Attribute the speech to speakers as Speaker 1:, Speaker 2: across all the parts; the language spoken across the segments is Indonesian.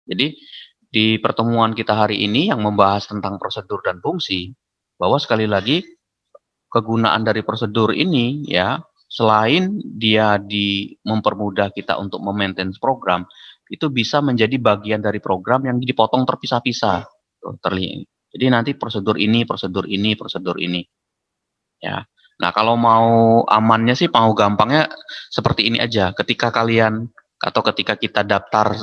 Speaker 1: Jadi di pertemuan kita hari ini yang membahas tentang prosedur dan fungsi, bahwa sekali lagi kegunaan dari prosedur ini ya, selain dia mempermudah kita untuk memaintain program, itu bisa menjadi bagian dari program yang dipotong terpisah-pisah. Jadi nanti prosedur ini, prosedur ini, prosedur ini. Ya. Nah, kalau mau amannya sih, mau gampangnya seperti ini aja. Ketika kalian atau ketika kita daftar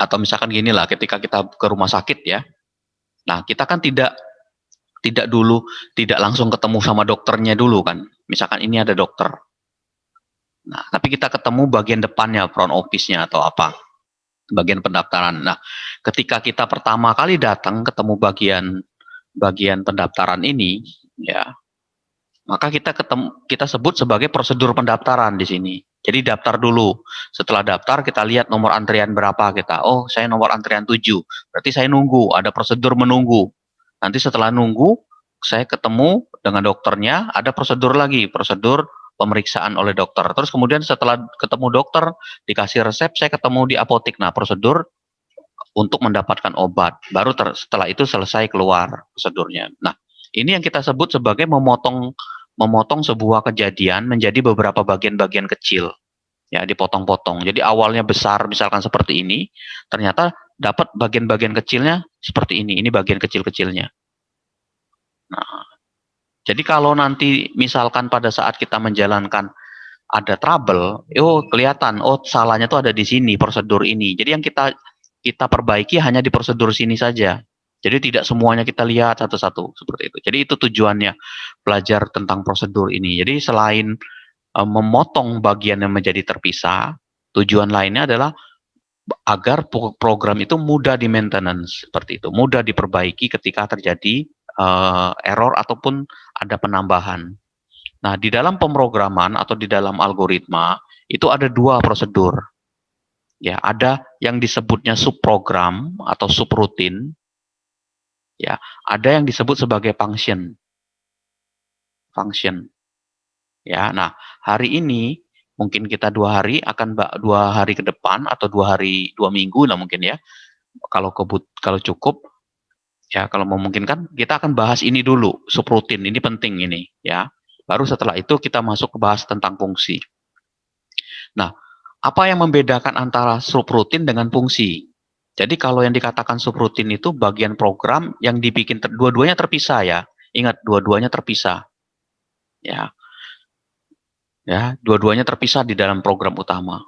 Speaker 1: atau misalkan gini lah, ketika kita ke rumah sakit ya. Nah, kita kan tidak tidak dulu tidak langsung ketemu sama dokternya dulu kan. Misalkan ini ada dokter. Nah, tapi kita ketemu bagian depannya, front office-nya atau apa, bagian pendaftaran. Nah, ketika kita pertama kali datang ketemu bagian pendaftaran ini, ya, maka kita sebut sebagai prosedur pendaftaran di sini. Jadi daftar dulu. Setelah daftar kita lihat nomor antrian berapa kita. Oh, saya nomor antrian 7. Berarti saya nunggu, ada prosedur menunggu. Nanti setelah nunggu, saya ketemu dengan dokternya, ada prosedur lagi, prosedur pemeriksaan oleh dokter. Terus kemudian setelah ketemu dokter, dikasih resep, saya ketemu di apotek. Nah, prosedur untuk mendapatkan obat. Baru setelah itu selesai keluar prosedurnya. Nah, ini yang kita sebut sebagai memotong sebuah kejadian menjadi beberapa bagian-bagian kecil. Ya, dipotong-potong. Jadi awalnya besar misalkan seperti ini, ternyata dapat bagian-bagian kecilnya seperti ini. Ini bagian kecil-kecilnya. Nah, jadi kalau nanti misalkan pada saat kita menjalankan ada trouble, oh kelihatan, oh salahnya tuh ada di sini, prosedur ini. Jadi yang kita perbaiki hanya di prosedur sini saja. Jadi tidak semuanya kita lihat satu-satu seperti itu. Jadi itu tujuannya belajar tentang prosedur ini. Jadi selain memotong bagian yang menjadi terpisah, tujuan lainnya adalah agar program itu mudah di maintenance seperti itu, mudah diperbaiki ketika terjadi error ataupun ada penambahan. Nah, di dalam pemrograman atau di dalam algoritma itu ada dua prosedur. Ya, ada yang disebutnya subprogram atau subrutin. Ya, ada yang disebut sebagai function. Function. Ya, nah hari ini mungkin kita 2 hari akan 2 hari ke depan atau 2 minggu lah mungkin ya. Kalau cukup ya kalau memungkinkan kita akan bahas ini dulu subrutin ini penting ini ya. Baru setelah itu kita masuk ke bahas tentang fungsi. Nah, apa yang membedakan antara subrutin dengan fungsi? Jadi kalau yang dikatakan subrutin itu bagian program yang dibikin dua-duanya terpisah ya. Ingat dua-duanya terpisah. Ya. Ya, dua-duanya terpisah di dalam program utama.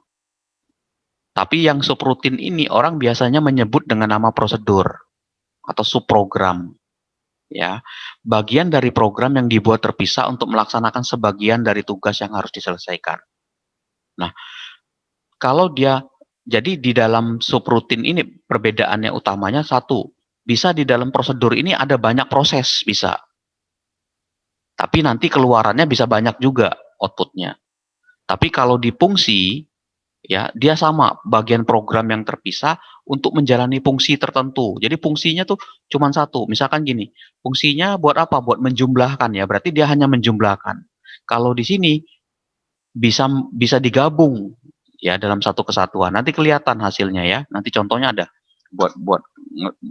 Speaker 1: Tapi yang subrutin ini orang biasanya menyebut dengan nama prosedur atau subprogram. Ya, bagian dari program yang dibuat terpisah untuk melaksanakan sebagian dari tugas yang harus diselesaikan. Nah, kalau dia jadi di dalam subrutin ini perbedaannya utamanya satu, bisa di dalam prosedur ini ada banyak proses bisa. Tapi nanti keluarannya bisa banyak juga outputnya. Tapi kalau di fungsi ya dia sama bagian program yang terpisah untuk menjalani fungsi tertentu. Jadi fungsinya tuh cuma satu. Misalkan gini, fungsinya buat apa? Buat menjumlahkan ya. Berarti dia hanya menjumlahkan. Kalau di sini bisa bisa digabung ya dalam satu kesatuan. Nanti kelihatan hasilnya ya. Nanti contohnya ada buat buat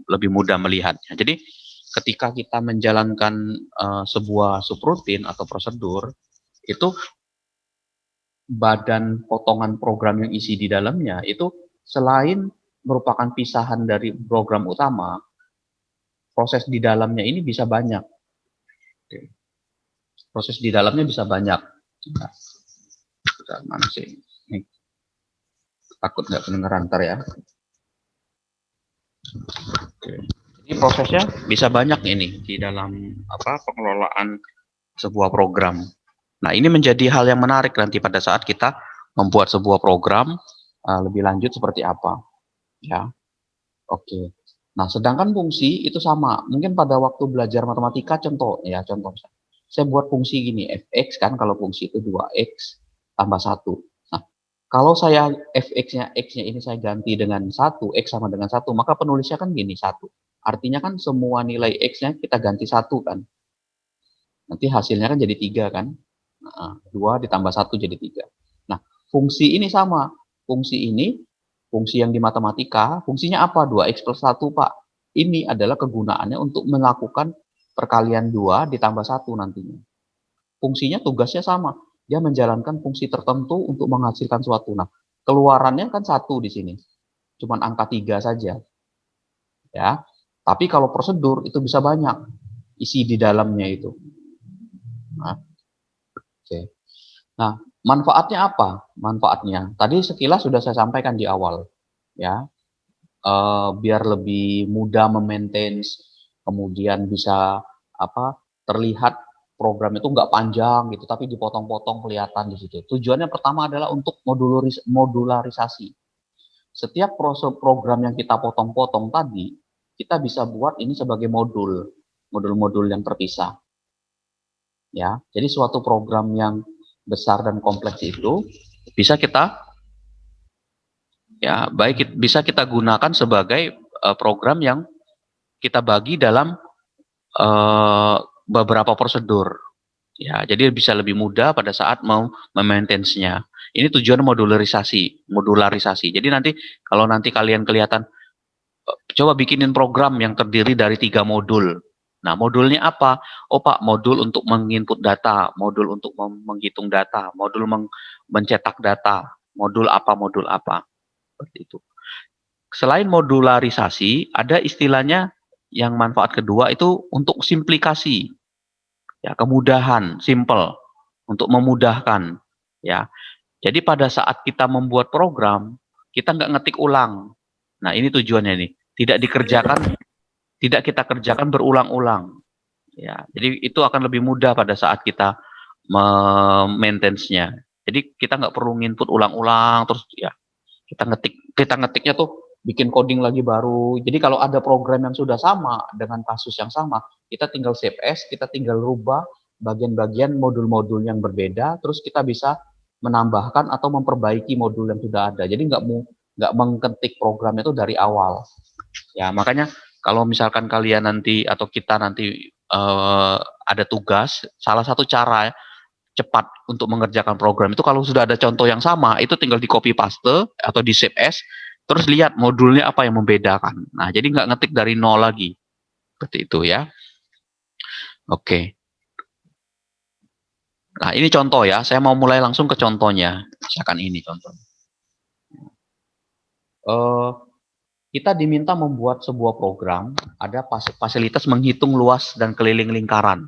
Speaker 1: lebih mudah melihatnya. Jadi ketika kita menjalankan sebuah subrutin atau prosedur itu badan potongan program yang isi di dalamnya itu selain merupakan pisahan dari program utama, proses di dalamnya ini bisa banyak. Proses di dalamnya bisa banyak. Mana sih? Nih. Takut nggak kedengeran ntar ya. Jadi prosesnya bisa banyak ini di dalam pengelolaan sebuah program. Nah, ini menjadi hal yang menarik nanti pada saat kita membuat sebuah program lebih lanjut seperti apa. Ya, oke. Nah, sedangkan fungsi itu sama. Mungkin pada waktu belajar matematika contoh. Saya buat fungsi gini, fx kan kalau fungsi itu 2x tambah 1. Nah, kalau saya fx-nya x-nya ini saya ganti dengan 1, x sama dengan 1, maka penulisnya kan gini 1. Artinya kan semua nilai x-nya kita ganti 1 kan. Nanti hasilnya kan jadi 3 kan. Nah, 2 ditambah 1 jadi 3. Nah, fungsi ini sama. Fungsi ini Fungsi yang di matematika, fungsinya apa? 2x plus 1, Pak. Ini adalah kegunaannya untuk melakukan perkalian 2 ditambah 1 nantinya. Fungsinya tugasnya sama. Dia menjalankan fungsi tertentu untuk menghasilkan suatu. Nah, keluarannya kan 1 di sini. Cuman angka 3 saja. Ya. Tapi kalau prosedur itu bisa banyak isi di dalamnya itu. Nah, oke. Nah, manfaatnya apa? Manfaatnya tadi sekilas sudah saya sampaikan di awal, ya. Biar lebih mudah memaintain, kemudian bisa terlihat program itu nggak panjang gitu, tapi dipotong-potong kelihatan di situ. Tujuannya pertama adalah untuk modularisasi. Setiap program yang kita potong-potong tadi, kita bisa buat ini sebagai modul-modul yang terpisah. Ya, jadi suatu program yang besar dan kompleks itu bisa kita bisa kita gunakan sebagai program yang kita bagi dalam beberapa prosedur. Ya, jadi bisa lebih mudah pada saat mau memaintenance-nya. Ini tujuan modularisasi. Jadi nanti kalau nanti kalian kelihatan coba bikinin program yang terdiri dari 3 modul. Nah, modulnya apa? Oh, Pak, modul untuk menginput data, modul untuk menghitung data, modul mencetak data, modul apa. Seperti itu. Selain modularisasi, ada istilahnya yang manfaat kedua itu untuk simplikasi. Ya, kemudahan, simple, untuk memudahkan. Ya, jadi pada saat kita membuat program, kita nggak ngetik ulang. Nah, ini tujuannya nih. Tidak kita kerjakan berulang-ulang. Ya, jadi itu akan lebih mudah pada saat kita maintenance-nya. Jadi kita nggak perlu input ulang-ulang terus ya kita ngetiknya tuh bikin coding lagi baru. Jadi kalau ada program yang sudah sama dengan kasus yang sama, kita tinggal save as, kita tinggal rubah bagian-bagian modul-modul yang berbeda, terus kita bisa menambahkan atau memperbaiki modul yang sudah ada. Jadi nggak mengketik program itu dari awal. Ya, makanya kalau misalkan kalian nanti atau kita nanti ada tugas, salah satu cara cepat untuk mengerjakan program itu kalau sudah ada contoh yang sama, itu tinggal di copy paste atau di save as, terus lihat modulnya apa yang membedakan. Nah, jadi nggak ngetik dari nol lagi. Seperti itu ya. Oke. Nah, ini contoh ya. Saya mau mulai langsung ke contohnya. Misalkan ini contoh. Kita diminta membuat sebuah program, ada fasilitas menghitung luas dan keliling lingkaran.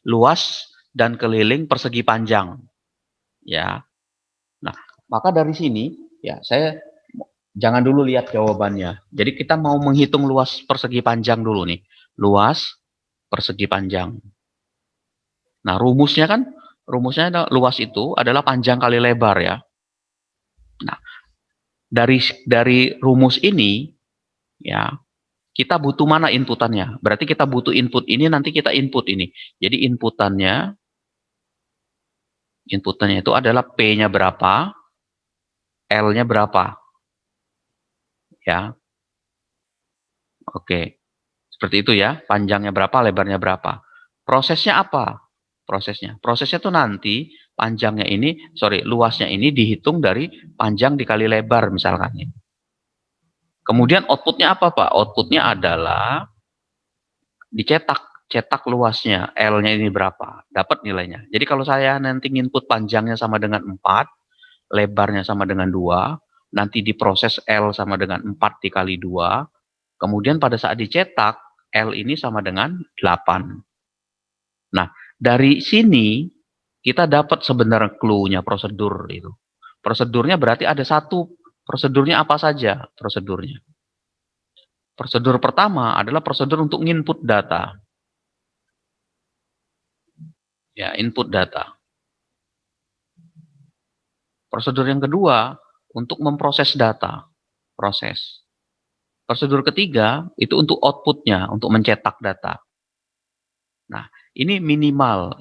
Speaker 1: Luas dan keliling persegi panjang. Ya. Nah, maka dari sini ya saya jangan dulu lihat jawabannya. Jadi kita mau menghitung luas persegi panjang dulu nih. Luas persegi panjang. Nah, rumusnya luas itu adalah panjang kali lebar ya. Nah, dari rumus ini ya, kita butuh mana inputannya? Berarti kita butuh input ini, nanti kita input ini. Jadi inputannya itu adalah P-nya berapa, L-nya berapa. Ya. Oke. Seperti itu ya, panjangnya berapa, lebarnya berapa. Prosesnya apa? Prosesnya tuh nanti luasnya ini dihitung dari panjang dikali lebar misalkan. Kemudian outputnya apa, Pak? Outputnya adalah cetak luasnya, L-nya ini berapa, dapat nilainya. Jadi kalau saya nanti input panjangnya sama dengan 4, lebarnya sama dengan 2, nanti diproses L sama dengan 4 dikali 2, kemudian pada saat dicetak, L ini sama dengan 8. Nah, dari sini kita dapat sebenarnya clue-nya prosedur itu. Prosedurnya berarti ada satu, prosedurnya apa saja prosedurnya? Prosedur pertama adalah prosedur untuk input data. Ya, input data. Prosedur yang kedua untuk memproses data, proses. Prosedur ketiga itu untuk outputnya, untuk mencetak data. Nah, ini minimal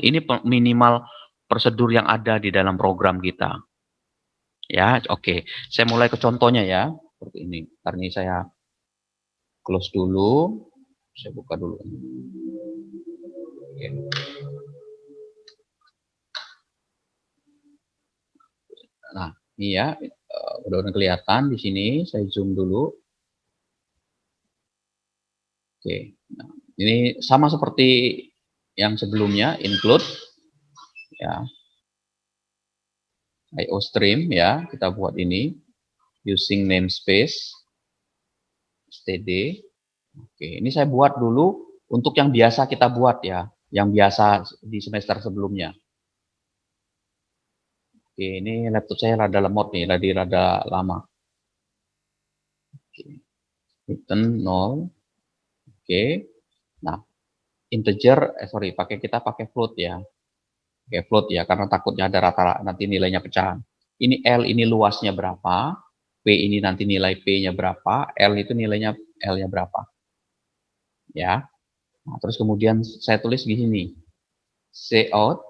Speaker 1: prosedur yang ada di dalam program kita. Ya, oke. Saya mulai ke contohnya ya, seperti ini. Karena ini saya close dulu, saya buka dulu. Oke. Nah, ini ya, mudah-mudahan kelihatan di sini. Saya zoom dulu. Oke. Nah, ini sama seperti yang sebelumnya, include ya. IO stream ya, kita buat ini using namespace std. Oke, ini saya buat dulu untuk yang biasa kita buat ya, yang biasa di semester sebelumnya. Oke, ini laptop saya rada lemot nih, rada lama. Oke, return 0. Oke, nah integer, kita pakai float ya. Oke, float ya, karena takutnya ada rata nanti nilainya pecahan. Ini L ini luasnya berapa, P ini nanti nilai P-nya berapa, L itu nilainya L-nya berapa. Ya. Nah, terus kemudian saya tulis di sini. Cout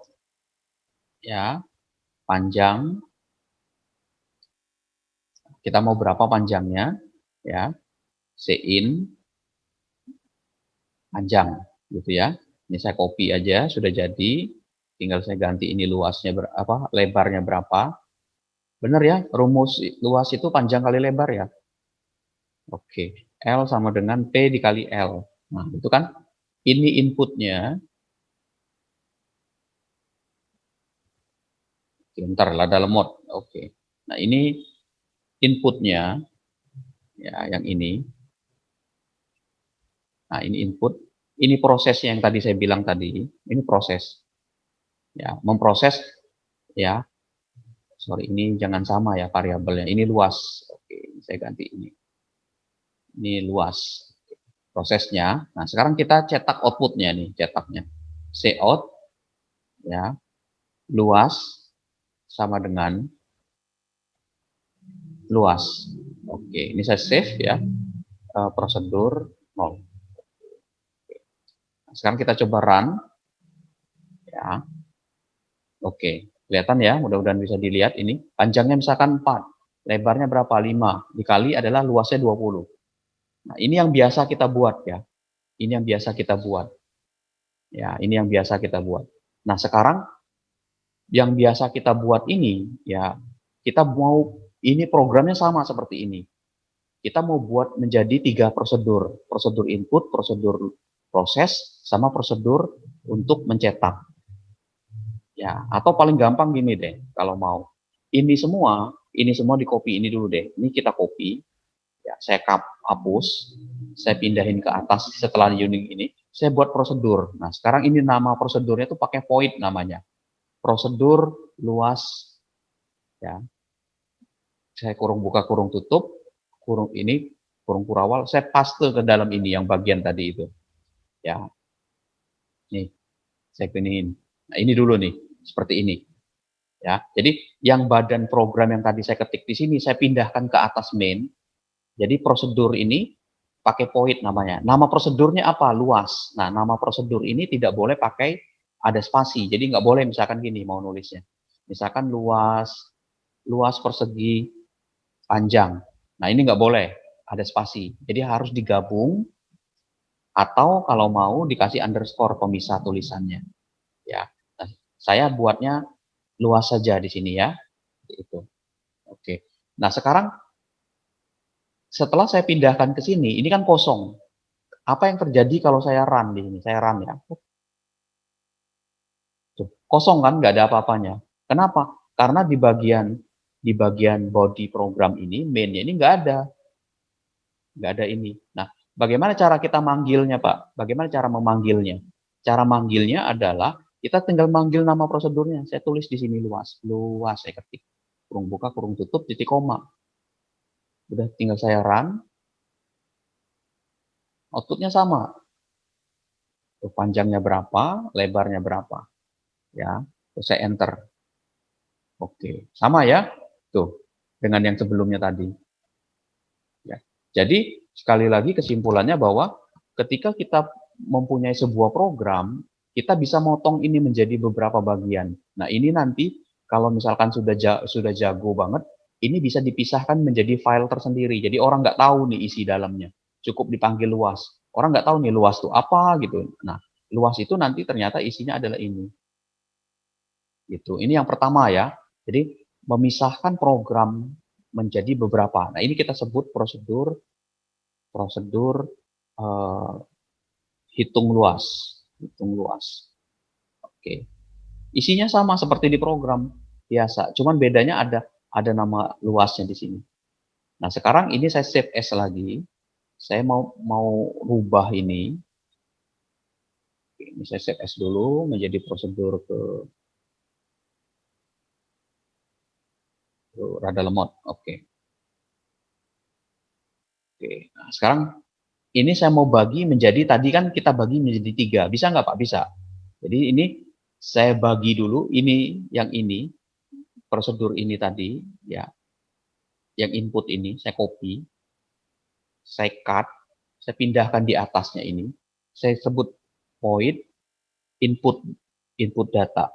Speaker 1: ya, panjang. Kita mau berapa panjangnya? Ya. Cin panjang gitu ya. Ini saya copy aja, sudah jadi. Tinggal saya ganti ini luasnya berapa, lebarnya berapa. Benar ya, rumus luas itu panjang kali lebar ya. Oke, L sama dengan P dikali L. Nah, itu kan ini inputnya. Bentar lah dalam mode. Oke. Nah, ini inputnya ya, yang ini. Nah, ini input. Ini prosesnya yang tadi saya bilang tadi. Ini proses. Ya, memproses ya. Sorry, ini jangan sama ya variabelnya. Ini luas. Oke, saya ganti ini. Ini luas prosesnya. Nah, sekarang kita cetak outputnya nih, cetaknya. Cout ya, luas sama dengan luas. Oke, ini saya save ya. Prosedur 0. Nah, sekarang kita coba run. Ya. Oke, kelihatan ya, mudah-mudahan bisa dilihat ini. Panjangnya misalkan 4, lebarnya berapa? 5, dikali adalah luasnya 20. Nah, ini yang biasa kita buat ya. Ini yang biasa kita buat. Ya, ini yang biasa kita buat. Nah, sekarang yang biasa kita buat ini ya, kita mau ini programnya sama seperti ini. Kita mau buat menjadi 3 prosedur. Prosedur input, prosedur proses, sama prosedur untuk mencetak. Ya, atau paling gampang gini deh, kalau mau. Ini semua di copy ini dulu deh. Ini kita copy, ya, saya hapus, saya pindahin ke atas setelah unit ini, saya buat prosedur. Nah, sekarang ini nama prosedurnya itu pakai void namanya. Prosedur luas, ya. Saya kurung buka, kurung tutup, kurung ini, kurung kurawal, saya paste ke dalam ini yang bagian tadi itu. Ya. Nih, saya pinihin. Nah, ini dulu nih, seperti ini. Ya, jadi yang badan program yang tadi saya ketik di sini saya pindahkan ke atas main. Jadi prosedur ini pakai void namanya. Nama prosedurnya apa? Luas. Nah, nama prosedur ini tidak boleh pakai ada spasi. Jadi nggak boleh misalkan gini mau nulisnya. Misalkan luas, luas persegi panjang. Nah, ini nggak boleh ada spasi. Jadi harus digabung atau kalau mau dikasih underscore pemisah tulisannya. Ya, nah, saya buatnya luas saja di sini ya. Itu. Oke. Nah, sekarang setelah saya pindahkan ke sini, ini kan kosong. Apa yang terjadi kalau saya run di sini? Saya run ya. Tuh, kosong kan, nggak ada apa-apanya. Kenapa? Karena di bagian body program ini, main-nya ini nggak ada ini. Nah, bagaimana cara kita manggilnya, Pak? Bagaimana cara memanggilnya? Cara manggilnya adalah kita tinggal manggil nama prosedurnya. Saya tulis di sini luas, luas saya ketik. Kurung buka, kurung tutup, titik koma. Udah tinggal saya run, outputnya sama. Tuh, panjangnya berapa, lebarnya berapa. Ya, terus saya enter. Oke, sama ya. Tuh, dengan yang sebelumnya tadi. Ya. Jadi, sekali lagi kesimpulannya bahwa ketika kita mempunyai sebuah program, kita bisa motong ini menjadi beberapa bagian. Nah, ini nanti kalau misalkan sudah jago banget, ini bisa dipisahkan menjadi file tersendiri. Jadi orang nggak tahu nih isi dalamnya. Cukup dipanggil luas. Orang nggak tahu nih luas itu apa gitu. Nah, luas itu nanti ternyata isinya adalah ini. Gitu. Ini yang pertama ya. Jadi memisahkan program menjadi beberapa. Nah, ini kita sebut prosedur hitung luas. Hitung luas. Oke. Isinya sama seperti di program biasa, cuman bedanya ada nama luasnya di sini. Nah, sekarang ini saya save as lagi. Saya mau rubah ini. Ini saya save as dulu menjadi prosedur ke rada lemot. Oke. Oke. Nah, sekarang ini saya mau bagi menjadi, tadi kan kita bagi menjadi 3. Bisa nggak Pak? Bisa. Jadi ini saya bagi dulu, ini yang ini, prosedur ini tadi, ya, yang input ini, saya copy, saya cut, saya pindahkan di atasnya ini, saya sebut void input data.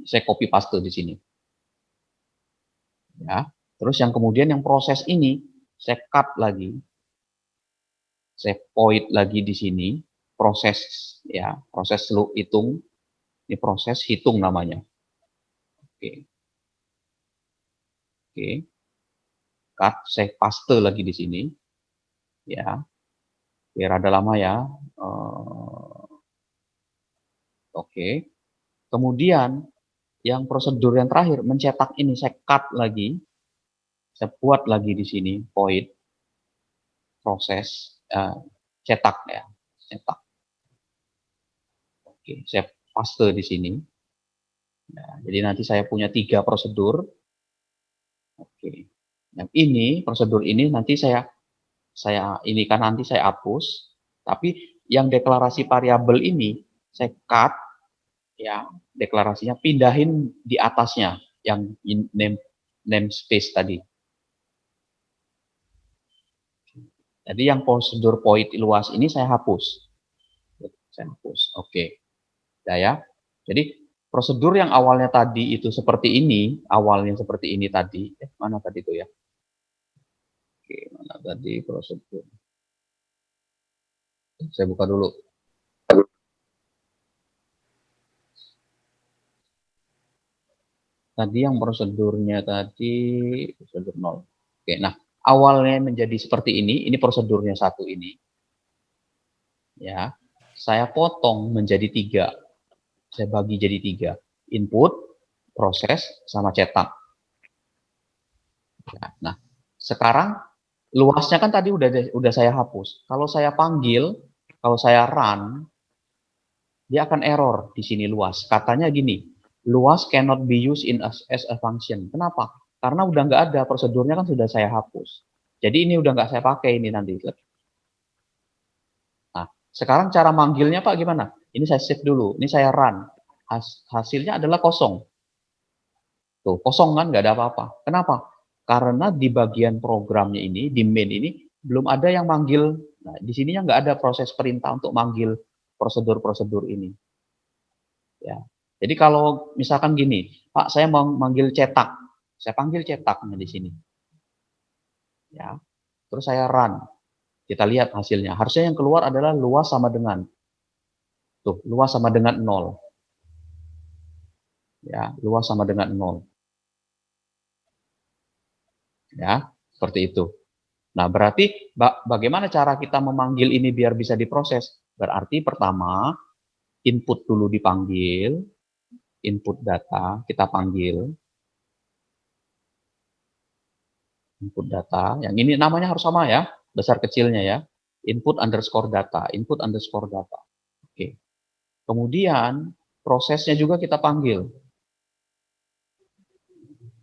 Speaker 1: Saya copy paste di sini. Ya. Terus yang kemudian yang proses ini, saya cut lagi, saya void lagi di sini, proses, ya, proses hitung, ini proses hitung namanya. Oke. Oke. Cut, saya paste lagi di sini. Ya. Biar ada lama ya. Oke. Kemudian yang prosedur yang terakhir mencetak ini saya cut lagi. Saya buat lagi di sini void proses cetak ya. Cetak. Oke, saya paste di sini. Nah, jadi nanti saya punya 3 prosedur. Oke. Yang ini, prosedur ini nanti saya ini kan nanti saya hapus, tapi yang deklarasi variabel ini saya cut, ya, deklarasinya pindahin di atasnya yang namespace tadi. Jadi yang prosedur void luas ini saya hapus. Saya hapus. Oke. Ya. Jadi prosedur yang awalnya tadi itu seperti ini, awalnya seperti ini tadi. Mana tadi itu ya? Oke, mana tadi prosedur? Saya buka dulu. Tadi yang prosedurnya tadi prosedur 0. Oke, nah awalnya menjadi seperti ini prosedurnya 1 ini. Ya, saya potong menjadi 3. Saya bagi jadi 3. Input, proses, sama cetak. Nah, sekarang luasnya kan tadi udah saya hapus. Kalau saya panggil, kalau saya run, dia akan error di sini luas. Katanya gini, luas cannot be used as a function. Kenapa? Karena udah nggak ada, prosedurnya kan sudah saya hapus. Jadi ini udah nggak saya pakai ini nanti. Nah, sekarang cara manggilnya Pak gimana? Ini saya save dulu, ini saya run. Hasilnya adalah kosong. Tuh, kosong kan, nggak ada apa-apa. Kenapa? Karena di bagian programnya ini, di main ini, belum ada yang manggil. Nah, di sininya nggak ada proses perintah untuk manggil prosedur-prosedur ini. Ya. Jadi kalau misalkan gini, Pak, saya mau manggil cetak. Saya panggil cetaknya di sini. Ya. Terus saya run. Kita lihat hasilnya. Harusnya yang keluar adalah luas sama dengan. Tuh, luas sama dengan 0. Ya, luas sama dengan 0. Ya, seperti itu. Nah, berarti bagaimana cara kita memanggil ini biar bisa diproses? Berarti pertama, input dulu dipanggil, input data kita panggil, input data, yang ini namanya harus sama ya, besar kecilnya ya, input underscore data, input underscore data. Oke. Kemudian prosesnya juga kita panggil.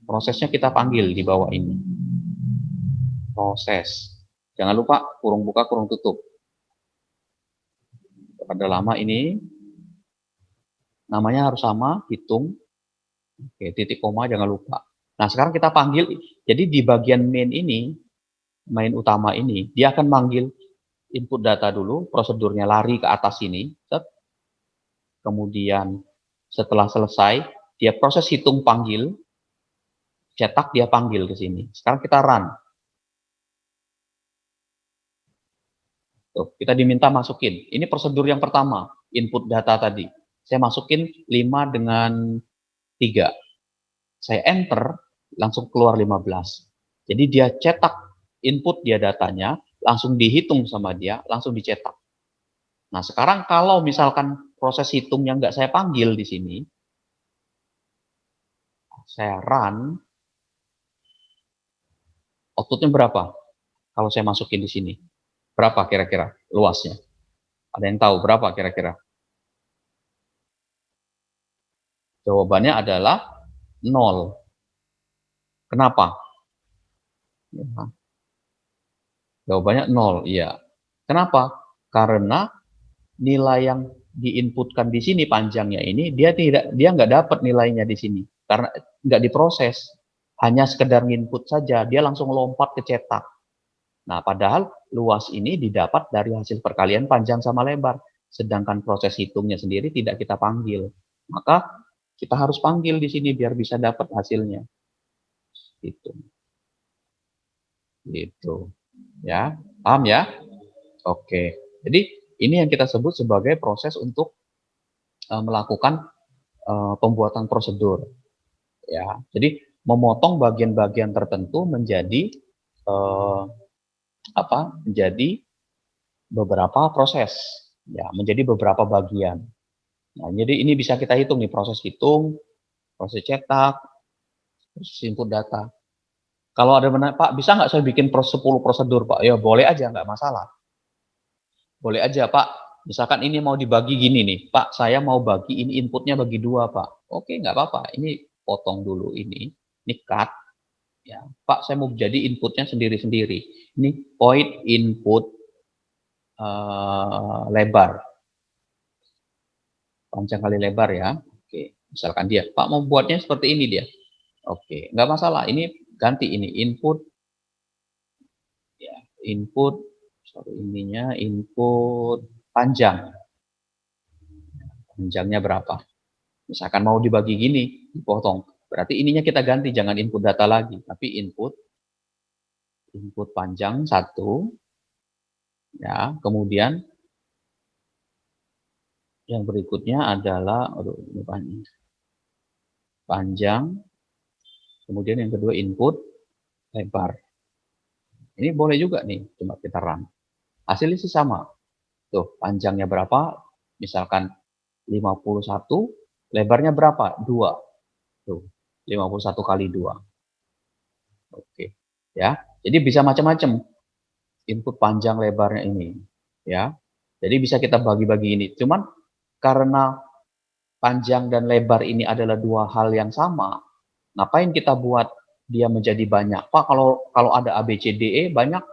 Speaker 1: Prosesnya kita panggil di bawah ini. Proses. Jangan lupa kurung buka, kurung tutup. Pada lama ini namanya harus sama, hitung. Oke, titik koma jangan lupa. Nah, sekarang kita panggil, jadi di bagian main ini, main utama ini, dia akan manggil input data dulu, prosedurnya lari ke atas sini, set. Kemudian setelah selesai, dia proses hitung panggil, cetak dia panggil ke sini. Sekarang kita run. Tuh, kita diminta masukin. Ini prosedur yang pertama, input data tadi. Saya masukin 5 dengan 3. Saya enter, langsung keluar 15. Jadi dia cetak input dia datanya, langsung dihitung sama dia, langsung dicetak. Nah, sekarang kalau misalkan proses hitungnya nggak saya panggil di sini, saya run, outputnya berapa? Kalau saya masukin di sini, berapa kira-kira luasnya? Ada yang tahu berapa kira-kira? Jawabannya adalah 0. Kenapa? Ya, jawabannya 0, iya. Kenapa? Karena nilai yang diinputkan di sini panjangnya ini dia nggak dapat nilainya di sini karena nggak diproses, hanya sekedar input saja, dia langsung lompat ke cetak. Nah, padahal luas ini didapat dari hasil perkalian panjang sama lebar, sedangkan proses hitungnya sendiri tidak kita panggil. Maka kita harus panggil di sini biar bisa dapat hasilnya. Gitu. Gitu. Ya, paham ya? Oke. Jadi ini yang kita sebut sebagai proses untuk melakukan pembuatan prosedur. Ya, jadi memotong bagian-bagian tertentu menjadi menjadi beberapa proses, ya, menjadi beberapa bagian. Nah, jadi ini bisa kita hitung nih, proses hitung, proses cetak, proses input data. Kalau ada Pak, bisa nggak saya bikin 10 prosedur, Pak? Ya boleh aja, nggak masalah. Boleh aja, Pak. Misalkan ini mau dibagi gini nih, Pak, saya mau bagi ini inputnya bagi 2, Pak. Oke, nggak apa-apa. Ini potong dulu ini cut. Ya, Pak, saya mau jadi inputnya sendiri-sendiri. Ini point input lebar. Panjang kali lebar ya. Oke, misalkan dia, Pak mau buatnya seperti ini dia. Oke, nggak masalah. Ini ganti ini input, ya input, ininya input panjang. Panjangnya berapa? Misalkan mau dibagi gini, dipotong. Berarti ininya kita ganti, jangan input data lagi, tapi input panjang 1, ya. Kemudian yang berikutnya adalah, ini panjang. Kemudian yang kedua input lebar. Ini boleh juga nih, cuma kita run. Hasilnya sih sama. Tuh, panjangnya berapa? Misalkan 51, lebarnya berapa? 2. Tuh, 51 kali 2. Oke. Ya. Jadi bisa macam-macam input panjang lebarnya ini, ya. Jadi bisa kita bagi-bagi ini. Cuman karena panjang dan lebar ini adalah 2 hal yang sama, ngapain kita buat dia menjadi banyak? Pak, kalau ada A, B, C, D, E banyak,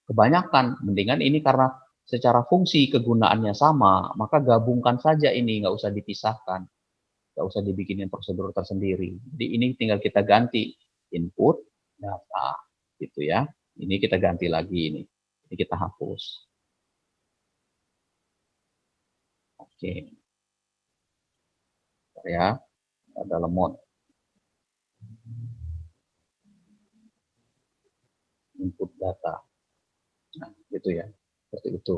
Speaker 1: kebanyakan. Mendingan ini karena secara fungsi kegunaannya sama, maka gabungkan saja ini, nggak usah dipisahkan. Nggak usah dibikinin prosedur tersendiri. Jadi ini tinggal kita ganti input, data, gitu ya. Ini kita ganti lagi ini. Ini kita hapus. Oke. Ya, ada lemot. Input data. Nah, gitu ya. Seperti itu.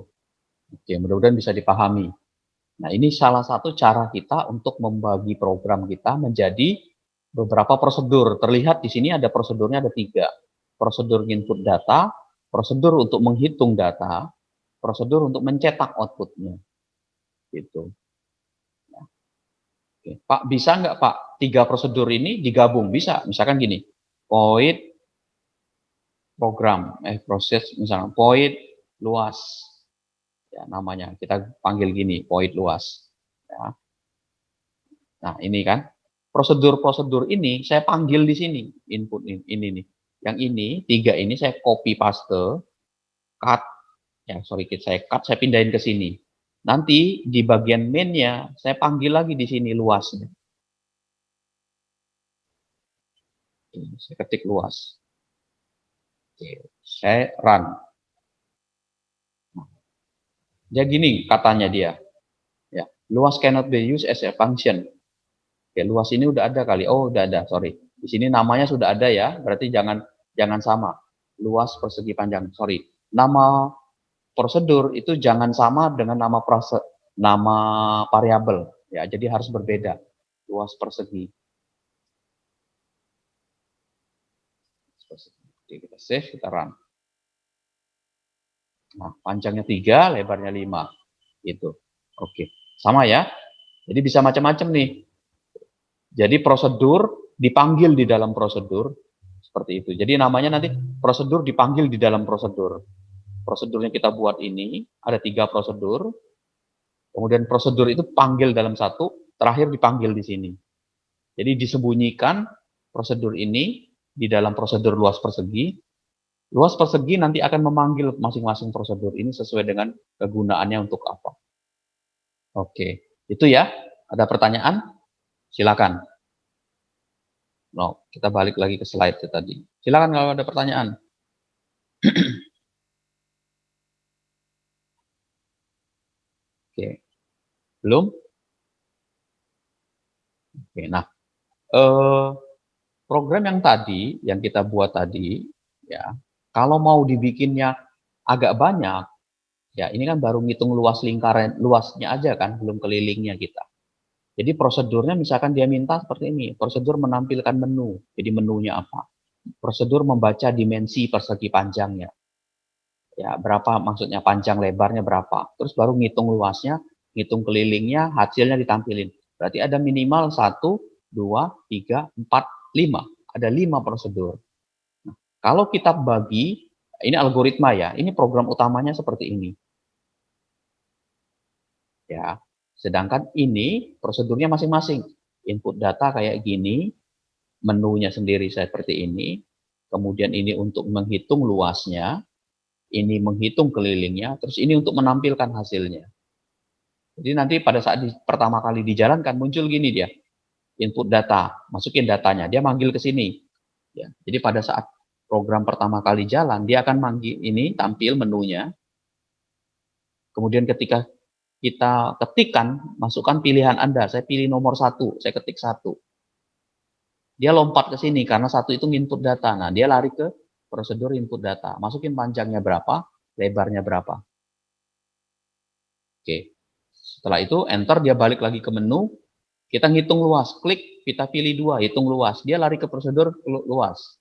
Speaker 1: Oke, mudah-mudahan bisa dipahami. Nah, ini salah satu cara kita untuk membagi program kita menjadi beberapa prosedur. Terlihat di sini ada prosedurnya ada 3. Prosedur input data, prosedur untuk menghitung data, prosedur untuk mencetak outputnya. Gitu. Nah, oke. Pak, bisa nggak Pak 3 prosedur ini digabung? Bisa. Misalkan gini, void program, proses misalnya void luas. Ya, namanya kita panggil gini, void luas. Ya. Nah, ini kan prosedur-prosedur ini saya panggil di sini input ini nih. Yang ini 3 ini saya copy paste, cut, ya sorry saya cut, saya pindahin ke sini. Nanti di bagian main-nya saya panggil lagi di sini luasnya. Ini, saya ketik luas. Oke, saya run. Dia gini katanya dia. Ya, luas cannot be used as a function. Oke, luas ini udah ada kali. Oh, udah ada, sorry. Di sini namanya sudah ada ya, berarti jangan sama. Luas persegi panjang, sorry. Nama prosedur itu jangan sama dengan nama variabel ya, jadi harus berbeda. Luas persegi. Oke, kita save, kita run. Nah, panjangnya 3, lebarnya 5. Gitu. Oke, sama ya. Jadi bisa macam-macam nih. Jadi prosedur dipanggil di dalam prosedur seperti itu. Jadi namanya nanti prosedur dipanggil di dalam prosedur. Prosedurnya kita buat ini ada 3 prosedur. Kemudian prosedur itu panggil dalam satu, terakhir dipanggil di sini. Jadi disembunyikan prosedur ini di dalam prosedur luas persegi. Luas persegi nanti akan memanggil masing-masing prosedur ini sesuai dengan kegunaannya untuk apa. Oke, itu ya. Ada pertanyaan? Silakan. No, kita balik lagi ke slide tadi. Silakan kalau ada pertanyaan. Oke, belum? Oke, nah, program yang tadi, yang kita buat tadi, ya, kalau mau dibikinnya agak banyak, ya ini kan baru ngitung luas lingkaran, luasnya aja kan, belum kelilingnya kita. Jadi prosedurnya misalkan dia minta seperti ini, prosedur menampilkan menu. Jadi menunya apa? Prosedur membaca dimensi persegi panjangnya. Ya, berapa maksudnya panjang lebarnya berapa. Terus baru ngitung luasnya, ngitung kelilingnya, hasilnya ditampilin. Berarti ada minimal 1, 2, 3, 4, 5. Ada 5 prosedur. Nah, kalau kita bagi, ini algoritma ya, ini program utamanya seperti ini. Ya, sedangkan ini prosedurnya masing-masing. Input data kayak gini, menunya sendiri seperti ini, kemudian ini untuk menghitung luasnya, ini menghitung kelilingnya, terus ini untuk menampilkan hasilnya. Jadi nanti pada saat pertama kali dijalankan muncul gini dia, input data, masukin datanya, dia manggil ke sini. Ya, jadi pada saat program pertama kali jalan, dia akan manggil ini, tampil menunya. Kemudian ketika kita ketikkan, masukkan pilihan Anda, saya pilih nomor 1, saya ketik 1. Dia lompat ke sini karena 1 itu input data. Nah, dia lari ke prosedur input data. Masukin panjangnya berapa, lebarnya berapa. Oke. Setelah itu enter, dia balik lagi ke menu, kita ngitung luas, klik, kita pilih 2, hitung luas. Dia lari ke prosedur luas.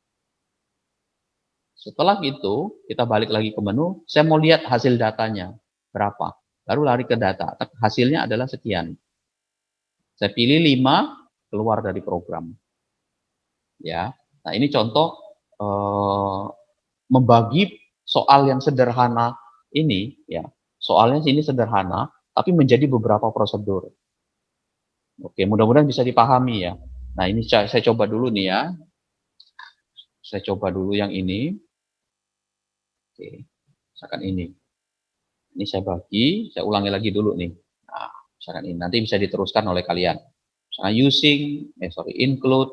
Speaker 1: Setelah itu, kita balik lagi ke menu, saya mau lihat hasil datanya, berapa. Baru lari ke data, hasilnya adalah sekian. Saya pilih 5, keluar dari program. Ya, nah ini contoh membagi soal yang sederhana ini, ya, soalnya ini sederhana, tapi menjadi beberapa prosedur. Oke, mudah-mudahan bisa dipahami ya. Nah, ini saya coba dulu nih ya. Saya coba dulu yang ini. Oke, misalkan ini. Ini saya bagi, saya ulangi lagi dulu nih. Nah, misalkan ini nanti bisa diteruskan oleh kalian. Misalnya include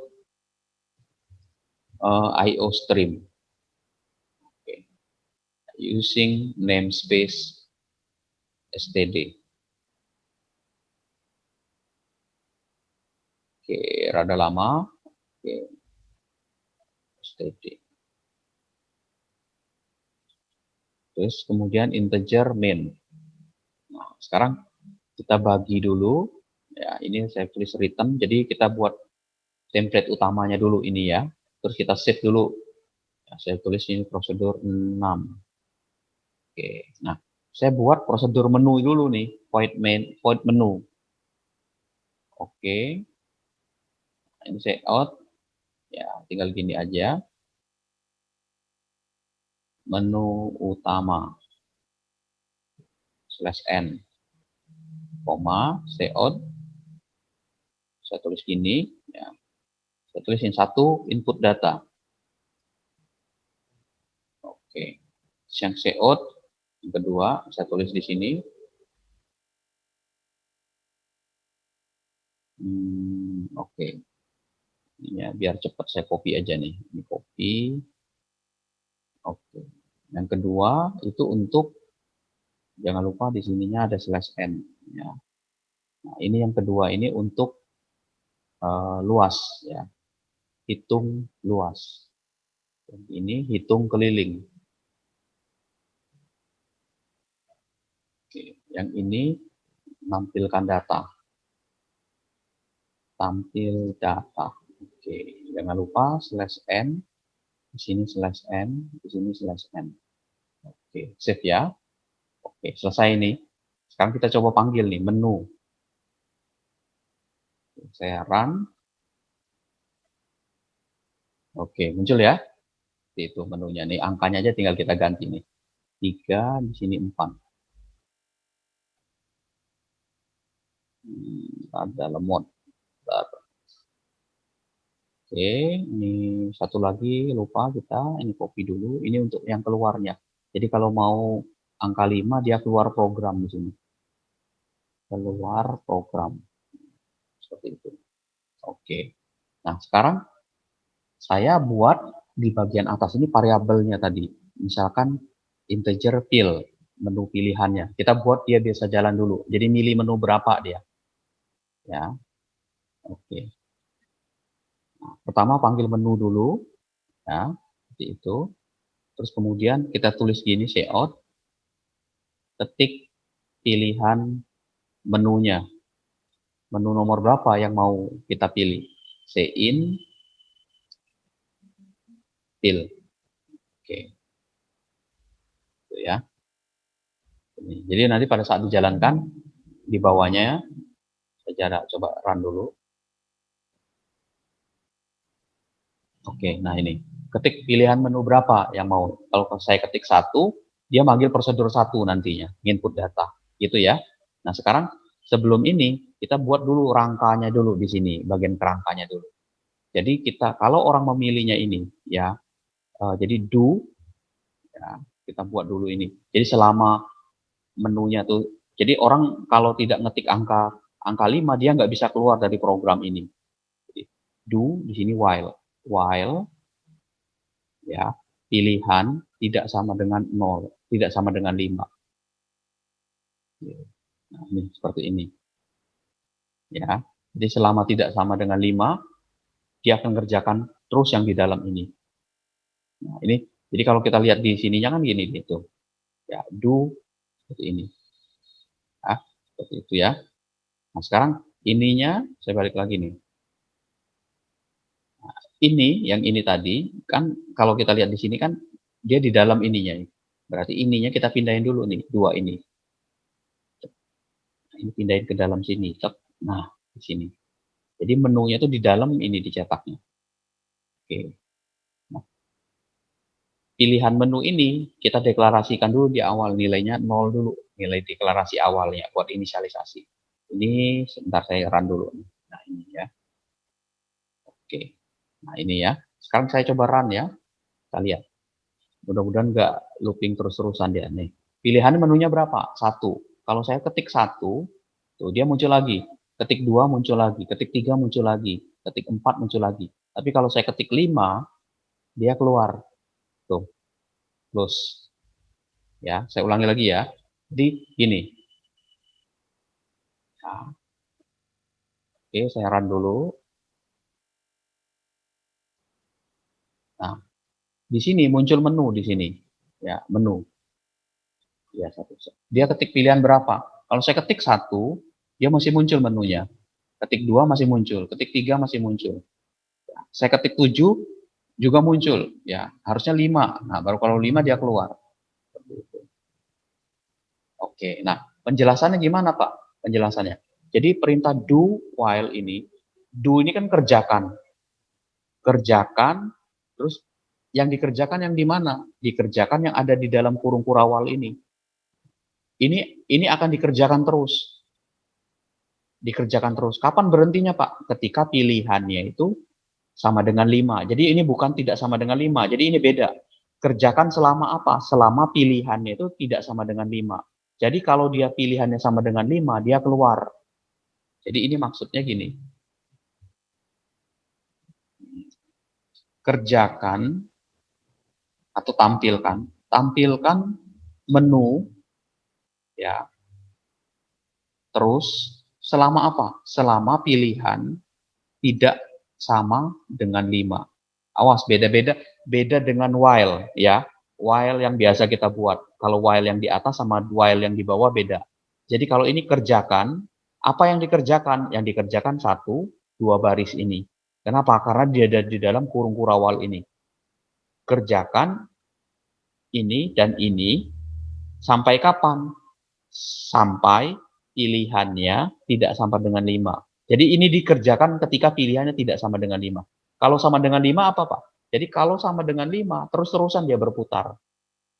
Speaker 1: IO stream. Oke. Using namespace std. Oke, rada lama. Oke. Std. Terus kemudian integer main. Nah, sekarang kita bagi dulu. Ya, ini saya tulis return. Jadi kita buat template utamanya dulu ini ya. Terus kita save dulu. Ya, saya tulis ini prosedur 6. Oke. Nah, saya buat prosedur menu dulu nih. Void menu. Oke. Nah, ini saya out. Ya, tinggal gini aja. Menu utama. /n. Koma, say out. Saya tulis gini. Ya. Saya tulisin 1 input data. Oke. Yang say out. Yang kedua, saya tulis di sini. Oke. Ini ya, biar cepat saya copy aja nih. Ini copy. Oke. Yang kedua itu untuk, jangan lupa di sininya ada /n ya. Nah, ini yang kedua ini untuk luas ya. Hitung luas. Dan ini hitung keliling. Oke. Yang ini menampilkan data. Tampil data. Oke, jangan lupa /n di sini slash n, di sini slash n. Oke, save ya. Oke, selesai ini. Sekarang kita coba panggil nih menu. Saya run. Oke, muncul ya. Itu menunya nih, angkanya aja tinggal kita ganti nih. 3, di sini 4. Ada lemot. Oke, ini satu lagi lupa kita, ini copy dulu. Ini untuk yang keluarnya. Jadi kalau mau angka 5 dia keluar program di sini. Keluar program. Seperti itu. Oke. Nah, sekarang saya buat di bagian atas ini variabelnya tadi. Misalkan integer fill, menu pilihannya. Kita buat dia biasa jalan dulu. Jadi milih menu berapa dia. Ya. Oke. Nah, pertama panggil menu dulu. Ya, seperti itu. Terus kemudian kita tulis gini, cout, ketik pilihan menunya. Menu nomor berapa yang mau kita pilih. Cin, fill. Oke. Itu ya. Jadi nanti pada saat dijalankan, di bawahnya, saya coba run dulu. Oke, nah ini. Ketik pilihan menu berapa yang mau. Kalau saya ketik 1, dia manggil prosedur 1 nantinya, input data. Gitu ya. Nah sekarang sebelum ini, kita buat dulu rangkanya dulu di sini, bagian kerangkanya dulu. Jadi kita, kalau orang memilihnya ini, ya, jadi do, ya, kita buat dulu ini. Jadi selama menunya tuh, jadi orang kalau tidak ngetik angka 5, dia nggak bisa keluar dari program ini. Jadi, do, di sini while ya, pilihan tidak sama dengan 0, tidak sama dengan 5. Nah, ini seperti ini. Ya. Jadi selama tidak sama dengan 5, dia akan kerjakan terus yang di dalam ini. Nah, ini jadi kalau kita lihat di sininya kan gini gitu. Ya, do seperti ini. Nah, seperti itu ya. Nah, sekarang ininya saya balik lagi nih. Nah, ini yang ini tadi kan kalau kita lihat di sini kan dia di dalam ininya. Berarti ininya kita pindahin dulu nih, 2 ini. Ini pindahin ke dalam sini. Nah, di sini. Jadi menunya itu di dalam ini dicetaknya. Oke. Nah, pilihan menu ini kita deklarasikan dulu di awal, nilainya 0 dulu. Nilai deklarasi awalnya buat inisialisasi. Ini sebentar saya run dulu. Nah, ini ya. Oke. Nah, ini ya. Sekarang saya coba run ya. Kita lihat. Mudah-mudahan nggak looping terus-terusan dia nih. Pilihan menunya berapa? 1. Kalau saya ketik 1, tuh dia muncul lagi. Ketik 2 muncul lagi, ketik 3 muncul lagi, ketik 4 muncul lagi. Tapi kalau saya ketik 5, dia keluar. Tuh, close. Ya, saya ulangi lagi ya. Jadi gini. Nah, oke, saya run dulu. Nah, di sini muncul menu di sini. Ya, menu. Ya, satu. Dia ketik pilihan berapa? Kalau saya ketik 1, dia masih muncul menunya. Ketik 2 masih muncul, ketik 3 masih muncul. Saya ketik 7 juga muncul. Ya, harusnya 5. Nah, baru kalau 5 dia keluar. Oke, nah penjelasannya gimana Pak? Penjelasannya. Jadi perintah do while ini, do ini kan kerjakan. Kerjakan, terus yang dikerjakan yang di mana? Dikerjakan yang ada di dalam kurung kurawal ini. Ini akan dikerjakan terus. Dikerjakan terus. Kapan berhentinya Pak? Ketika pilihannya itu sama dengan 5. Jadi ini bukan tidak sama dengan 5. Jadi ini beda. Kerjakan selama apa? Selama pilihannya itu tidak sama dengan 5. Jadi kalau dia pilihannya sama dengan 5, dia keluar. Jadi ini maksudnya gini. Kerjakan atau tampilkan menu ya. Terus selama apa? Selama pilihan tidak sama dengan 5. Awas, beda dengan while ya. While yang biasa kita buat. Kalau while yang di atas sama while yang di bawah beda. Jadi kalau ini kerjakan, apa yang dikerjakan? Yang dikerjakan 1, 2 baris ini. Kenapa? Karena dia ada di dalam kurung kurawal ini. kerjakan ini dan ini sampai kapan? Sampai pilihannya tidak sama dengan 5. Jadi ini dikerjakan ketika pilihannya tidak sama dengan 5. Kalau sama dengan 5 apa, Pak? Jadi kalau sama dengan 5, terus-terusan dia berputar.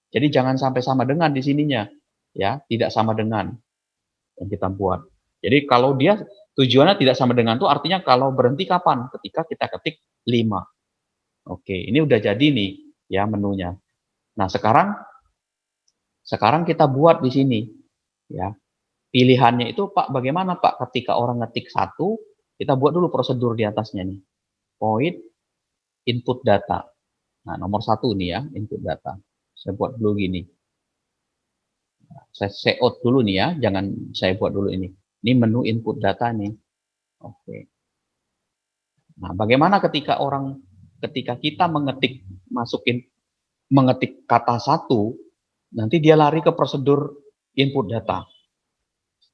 Speaker 1: Jadi jangan sampai sama dengan di sininya. Ya, tidak sama dengan yang kita buat. Jadi kalau dia tujuannya tidak sama dengan itu artinya kalau berhenti kapan? Ketika kita ketik 5. Oke, ini udah jadi nih ya menunya. Nah, sekarang kita buat di sini ya. Pilihannya itu Pak bagaimana Pak ketika orang ngetik 1, kita buat dulu prosedur di atasnya nih. Void input data. Nah, nomor 1 nih ya, input data. Saya buat dulu gini. Saya say out dulu nih ya, jangan saya buat dulu ini. Ini menu input data nih. Oke. Nah, bagaimana ketika kita mengetik kata 1, nanti dia lari ke prosedur input data.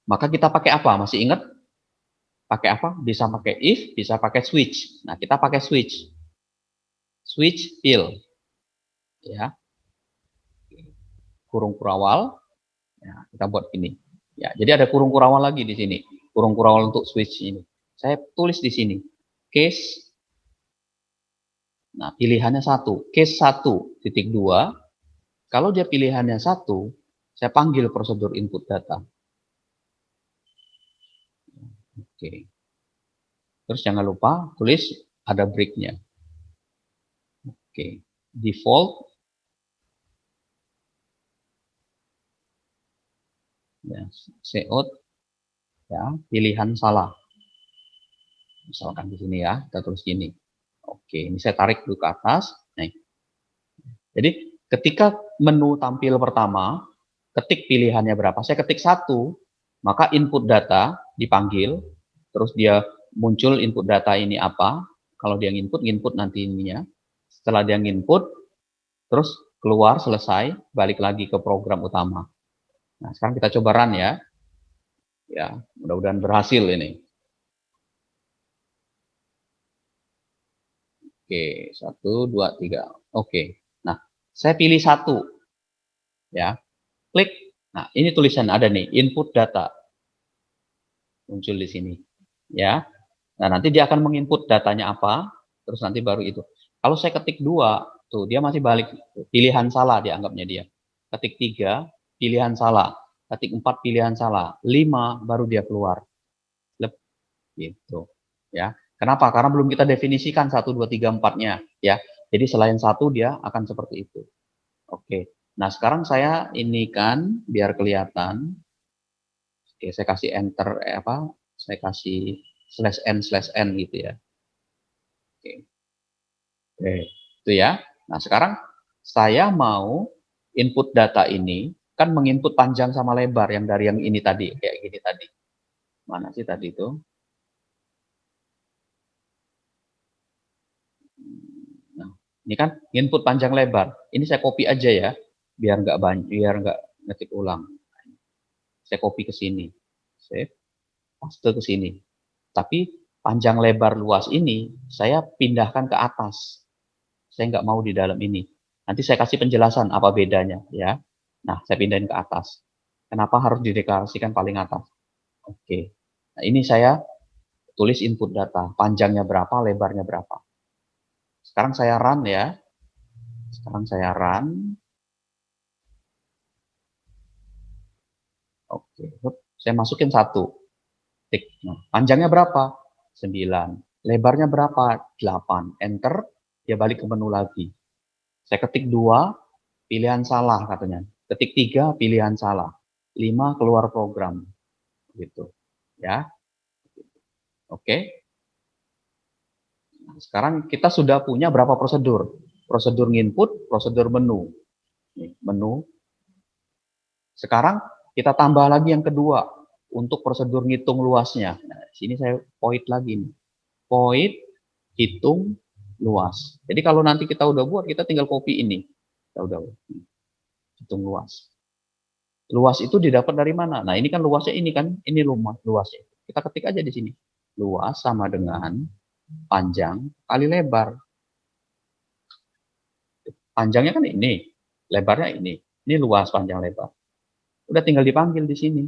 Speaker 1: Maka kita pakai apa? Masih ingat? Pakai apa? Bisa pakai if, bisa pakai switch. Nah, kita pakai switch. Switch fill. Ya. Kurung kurawal. Ya, kita buat ini. Ya, jadi ada kurung kurawal lagi di sini. Kurung kurawal untuk switch ini. Saya tulis di sini. Case. Nah, pilihannya 1. Case 1.2. Kalau dia pilihannya 1, saya panggil prosedur input data. Oke. Terus jangan lupa tulis ada breaknya. Oke. Default. Ya, say out. Ya, pilihan salah. Misalkan di sini ya, kita tulis gini. Oke, ini saya tarik dulu ke atas. Nah, jadi ketika menu tampil pertama, ketik pilihannya berapa. Saya ketik 1, maka input data dipanggil, terus dia muncul input data ini apa. Kalau dia nginput nanti ininya. Setelah dia nginput, terus keluar selesai, balik lagi ke program utama. Nah, sekarang kita coba run ya. Ya, mudah-mudahan berhasil ini. Oke, 1, 2, 3. Oke. Nah, saya pilih 1. Ya. Klik. Nah, ini tulisan ada nih, input data. Muncul di sini. Ya. Nah, nanti dia akan menginput datanya apa, terus nanti baru itu. Kalau saya ketik 2, tuh dia masih balik. Pilihan salah dianggapnya dia. Ketik 3, pilihan salah. Ketik 4, pilihan salah. 5, baru dia keluar. Lep, gitu. Ya. Kenapa? Karena belum kita definisikan 1, 2, 3, 4-nya. Ya. Jadi selain 1, dia akan seperti itu. Oke. Nah, sekarang saya ini kan biar kelihatan. Oke, saya kasih enter saya kasih /n gitu ya. Oke. Oke, itu ya. Nah, sekarang saya mau input data ini kan menginput panjang sama lebar yang dari yang ini tadi, kayak gini tadi. Mana sih tadi itu? Nah, ini kan input panjang lebar. Ini saya copy aja ya, biar nggak ngetik ulang. Saya copy ke sini. Save, paste ke sini. Tapi panjang lebar luas ini saya pindahkan ke atas. Saya nggak mau di dalam ini. Nanti saya kasih penjelasan apa bedanya ya. Nah, saya pindahin ke atas. Kenapa harus dideklarasikan paling atas? Oke. Nah, ini saya tulis input data. Panjangnya berapa, lebarnya berapa. Sekarang saya run ya. Sekarang saya run. Oke. Saya masukin 1. Tik. Nah, panjangnya berapa? 9. Lebarnya berapa? 8. Enter. Dia balik ke menu lagi. Saya ketik 2, pilihan salah katanya. Ketik 3, pilihan salah. 5, keluar program. Gitu. Ya. Oke. Nah, sekarang kita sudah punya berapa prosedur? Prosedur input, prosedur menu. Nih, menu. Sekarang kita tambah lagi yang kedua untuk prosedur ngitung luasnya. Nah, sini saya void lagi nih. Void hitung luas. Jadi kalau nanti kita udah buat, kita tinggal copy ini. Kita udah hitung luas. Luas itu didapat dari mana? Nah, ini kan luasnya ini kan, ini luasnya. Kita ketik aja di sini. Luas sama dengan panjang kali lebar. Panjangnya kan ini, lebarnya ini luas, panjang, lebar. Udah tinggal dipanggil di sini.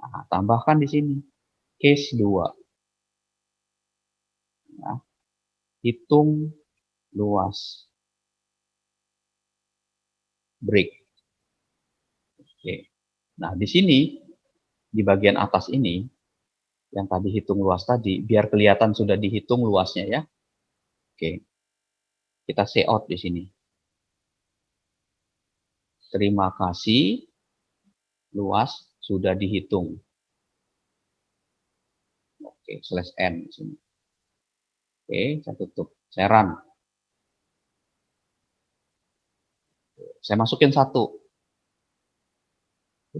Speaker 1: Nah, tambahkan di sini, case 2. Nah, hitung luas break. Oke. Nah, di sini, di bagian atas ini, yang tadi hitung luas tadi, biar kelihatan sudah dihitung luasnya ya. Oke. Kita say out di sini. Terima kasih, luas sudah dihitung. Oke, /n di sini. Oke, saya tutup. Saya run. Saya masukin 1.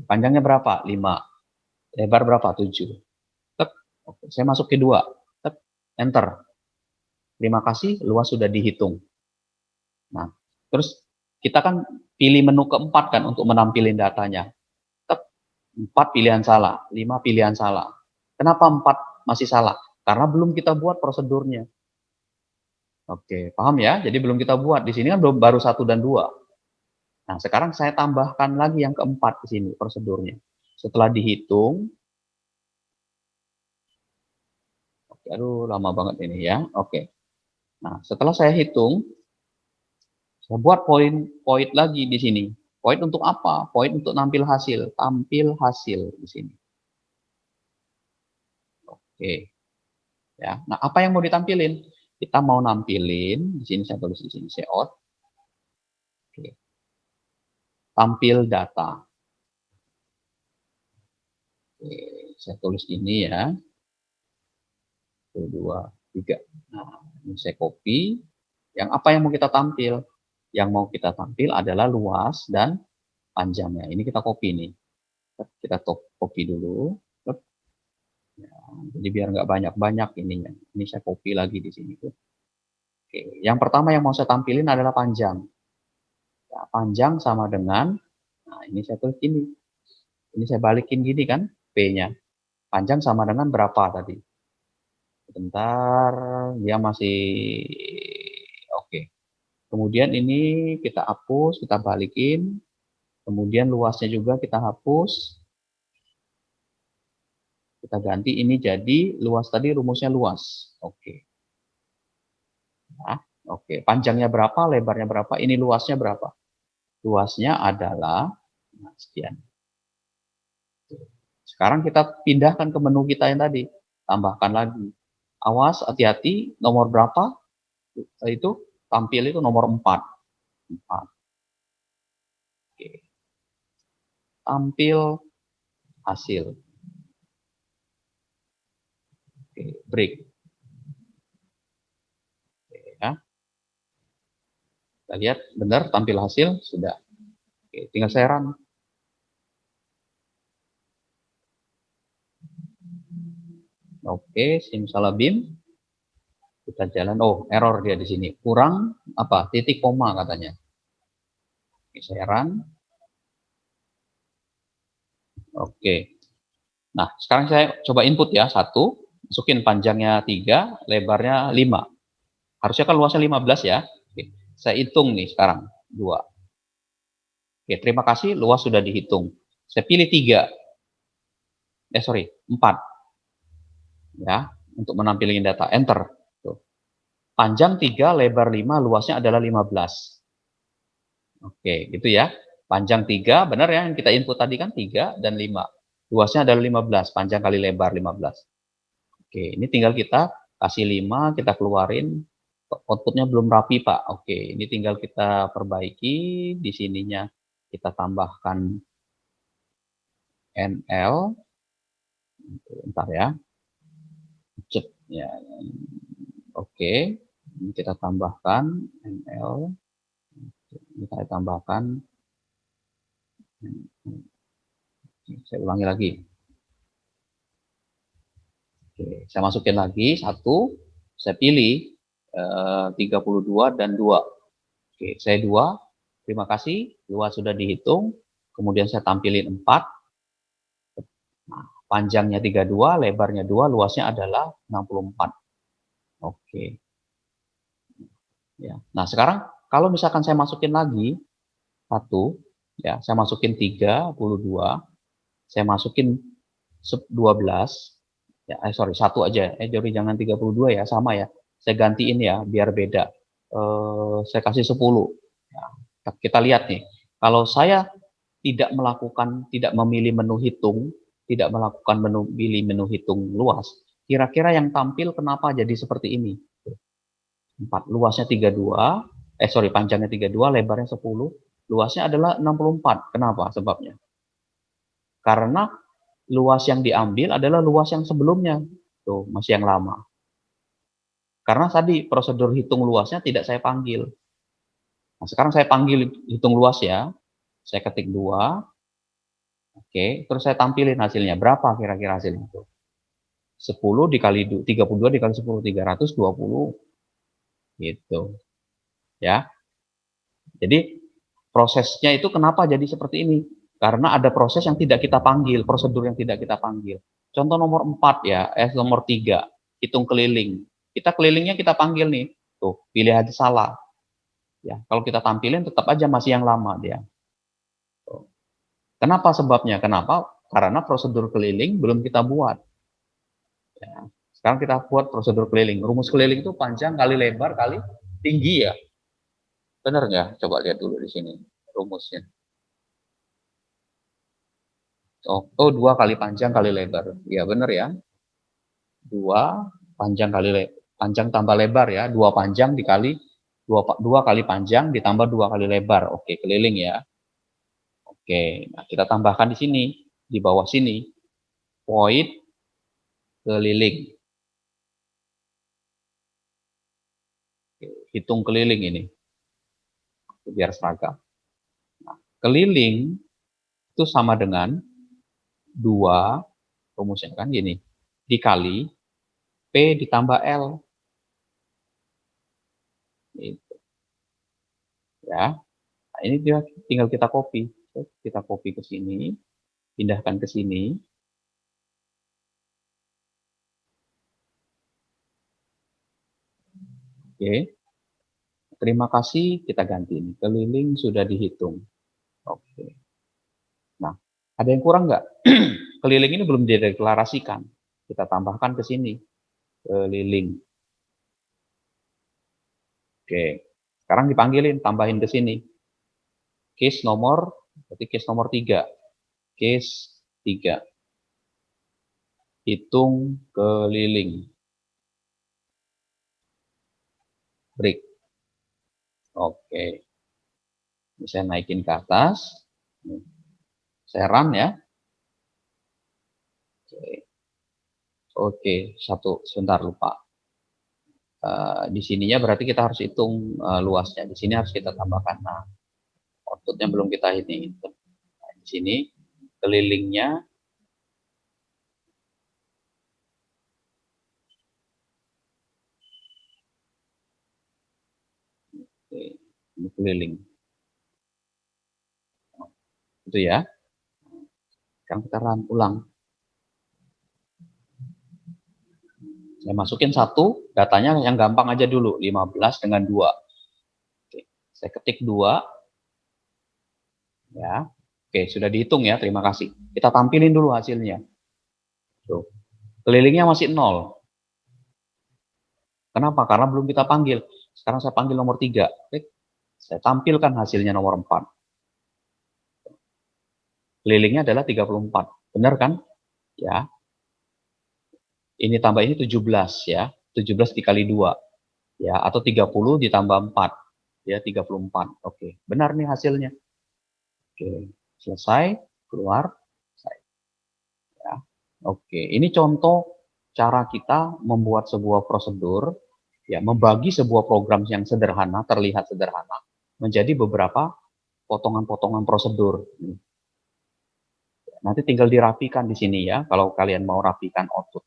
Speaker 1: Panjangnya berapa? 5. Lebar berapa? 7. Tep. Oke, saya masuk ke 2. Tep. Enter. Terima kasih, luas sudah dihitung. Nah, terus kita kan pilih menu keempat kan untuk menampilkan datanya. Tep. 4 pilihan salah, 5 pilihan salah. Kenapa 4 masih salah? Karena belum kita buat prosedurnya. Oke, paham ya? Jadi belum kita buat. Di sini kan baru 1 dan 2. Nah, sekarang saya tambahkan lagi yang keempat di sini prosedurnya. Setelah dihitung, oke, aduh lama banget ini ya. Oke. Nah, setelah saya hitung, saya buat poin lagi di sini. Poin untuk apa? Poin untuk tampil hasil di sini. Oke. Ya. Nah, apa yang mau ditampilin? Kita mau nampilin di sini, saya tulis di sini say out. Oke. Tampil data. Oke, saya tulis ini ya. 1, 2, 3. Nah, ini saya copy. Yang apa yang mau kita tampil? Yang mau kita tampil adalah luas dan panjangnya. Ini kita copy nih. Kita copy dulu. Ya, jadi biar nggak banyak-banyak ininya. Ini saya copy lagi di sini. Oke, yang pertama yang mau saya tampilin adalah panjang. Ya, panjang sama dengan, nah ini saya tulis gini. Ini saya balikin gini kan, P-nya. Panjang sama dengan berapa tadi? Sebentar, dia masih oke. Kemudian ini kita hapus, kita balikin. Kemudian luasnya juga kita hapus. Kita ganti ini jadi luas tadi rumusnya luas. Oke. Nah, oke. Panjangnya berapa, lebarnya berapa, ini luasnya berapa? Luasnya adalah nah, sekian. Sekarang kita pindahkan ke menu kita yang tadi. Tambahkan lagi. Awas, hati-hati, nomor berapa? Itu tampil itu nomor 4. 4. Oke. Tampil hasil. Oke, break. Oke, ya. Kita lihat benar tampil hasil sudah. Oke, tinggal saya run. Oke, simsalabim. Kita jalan. Oh, error dia di sini. Kurang apa? Titik koma katanya. Oke, saya run. Oke. Nah, sekarang saya coba input ya. 1, masukin panjangnya 3, lebarnya 5. Harusnya kan luasnya 15 ya. Oke. Saya hitung nih sekarang. 2. Oke, terima kasih. Luas sudah dihitung. Saya pilih 3. Sorry, 4. Ya, untuk menampilkan data. Enter. Tuh. Panjang 3, lebar 5, luasnya adalah 15. Oke, gitu ya. Panjang 3, benar ya yang kita input tadi kan 3 dan 5. Luasnya adalah 15, panjang kali lebar 15. Oke, ini tinggal kita kasih 5, kita keluarin. Outputnya belum rapi, Pak. Oke, ini tinggal kita perbaiki di sininya. Kita tambahkan NL. Bentar ya. Cek ya. Oke, ini kita tambahkan NL. Ini saya tambahkan. Saya ulangi lagi. Oke, saya masukin lagi 1. Saya pilih 32 dan 2. Oke, saya 2. Terima kasih. Luas sudah dihitung. Kemudian saya tampilin 4. Nah, panjangnya 32, lebarnya 2, luasnya adalah 64. Oke. Ya. Nah, sekarang Kalau misalkan saya masukin lagi 1, ya, saya masukin 32, saya masukin 12, ya, sorry 1 aja, jadi jangan 32 ya, sama ya. Saya gantiin ya, biar beda. Saya kasih 10. Ya, kita lihat nih, kalau saya tidak memilih menu hitung, tidak melakukan pilih menu hitung luas, kira-kira yang tampil kenapa jadi seperti ini? 4, luasnya 32, panjangnya 32, lebarnya 10, luasnya adalah 64. Kenapa sebabnya? Karena luas yang diambil adalah luas yang sebelumnya. Tuh, masih yang lama. Karena tadi prosedur hitung luasnya tidak saya panggil. Nah, sekarang saya panggil hitung luas ya. Saya ketik 2, oke, terus saya tampilin hasilnya. Berapa kira-kira hasilnya itu? 10 dikali 32 dikali 10, 320. Gitu. Ya. Jadi prosesnya itu kenapa jadi seperti ini? Karena ada proses yang tidak kita panggil, prosedur yang tidak kita panggil. Contoh nomor 4 ya, nomor 3, hitung keliling. Kita kelilingnya kita panggil nih. Tuh, pilih aja salah. Ya, kalau kita tampilin tetap aja masih yang lama dia. Tuh. Kenapa sebabnya? Kenapa? Karena prosedur keliling belum kita buat. Ya. Sekarang kita buat prosedur keliling. Rumus keliling itu panjang kali lebar kali tinggi ya. Benar nggak? Coba lihat dulu di sini rumusnya. Oh, 2 kali panjang kali lebar. Ya benar ya. 2 panjang kali panjang tambah lebar ya. 2 panjang dikali 2 kali panjang ditambah 2 kali lebar. Oke, keliling ya. Oke, nah kita tambahkan di sini, di bawah sini. Void keliling. Oke, hitung keliling ini. Biar seragam. Nah, keliling itu sama dengan 2, rumusnya kan gini, dikali P ditambah L. Gitu. Ya. Nah, ini dia tinggal kita copy. Kita copy ke sini, pindahkan ke sini. Oke. Terima kasih, kita ganti ini. Keliling sudah dihitung. Oke. Nah, ada yang kurang nggak? Keliling ini belum dideklarasikan. Kita tambahkan ke sini. Keliling. Oke. Sekarang dipanggilin, tambahin ke sini. Case nomor, berarti case nomor 3. Case 3. Hitung keliling. Break. Oke. Ini saya naikin ke atas. Saya run ya. Oke, sebentar lupa. Di sininya berarti kita harus hitung luasnya. Di sini harus kita tambahkan. Nah, outputnya belum kita hitung. Nah, di sini kelilingnya ini keliling. Itu ya. Sekarang kita run ulang. Saya masukin 1, datanya yang gampang aja dulu, 15 dengan 2. Oke, saya ketik 2. Ya. Oke, sudah dihitung ya, terima kasih. Kita tampilin dulu hasilnya. Tuh. Kelilingnya masih 0. Kenapa? Karena belum kita panggil. Sekarang saya panggil nomor 3. Saya tampilkan hasilnya nomor 4. Kelilingnya adalah 34. Benar kan? Ya. Ini tambah ini 17 ya. 17 dikali 2. Ya, atau 30 ditambah 4. Ya, 34. Oke, benar nih hasilnya. Oke, selesai, keluar, selesai. Ya. Oke, ini contoh cara kita membuat sebuah prosedur, ya, membagi sebuah program yang sederhana, terlihat sederhana, menjadi beberapa potongan-potongan prosedur. Nanti tinggal dirapikan di sini ya, kalau kalian mau rapikan output.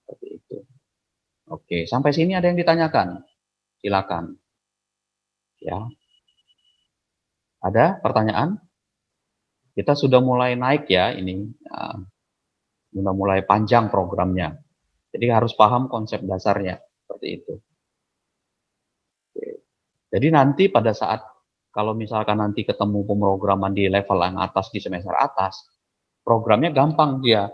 Speaker 1: Seperti itu. Oke, sampai sini ada yang ditanyakan? Silakan. Ya. Ada pertanyaan? Kita sudah mulai naik ya ini. Sudah mulai panjang programnya. Jadi harus paham konsep dasarnya. Seperti itu. Oke. Jadi nanti pada saat kalau misalkan nanti ketemu pemrograman di level yang atas di semester atas, programnya gampang dia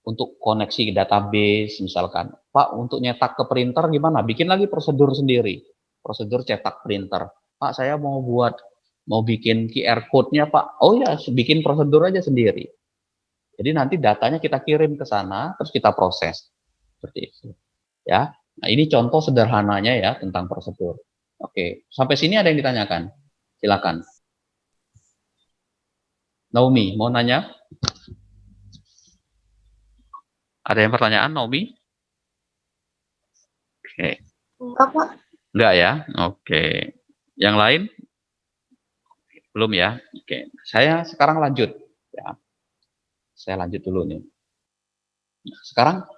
Speaker 1: untuk koneksi ke database misalkan. Pak, untuk nyetak ke printer gimana? Bikin lagi prosedur sendiri. Prosedur cetak printer. Pak, saya mau bikin QR code-nya, Pak. Oh ya, bikin prosedur aja sendiri. Jadi nanti datanya kita kirim ke sana, terus kita proses. Seperti itu. Ya. Nah, ini contoh sederhananya ya tentang prosedur. Oke, sampai sini ada yang ditanyakan? Silakan. Naomi, mau nanya? Ada yang pertanyaan, Naomi? Oke.
Speaker 2: Enggak, Pak.
Speaker 1: Enggak ya? Oke. Yang lain? Belum ya? Oke. Saya sekarang lanjut. Ya. Saya lanjut dulu nih. Sekarang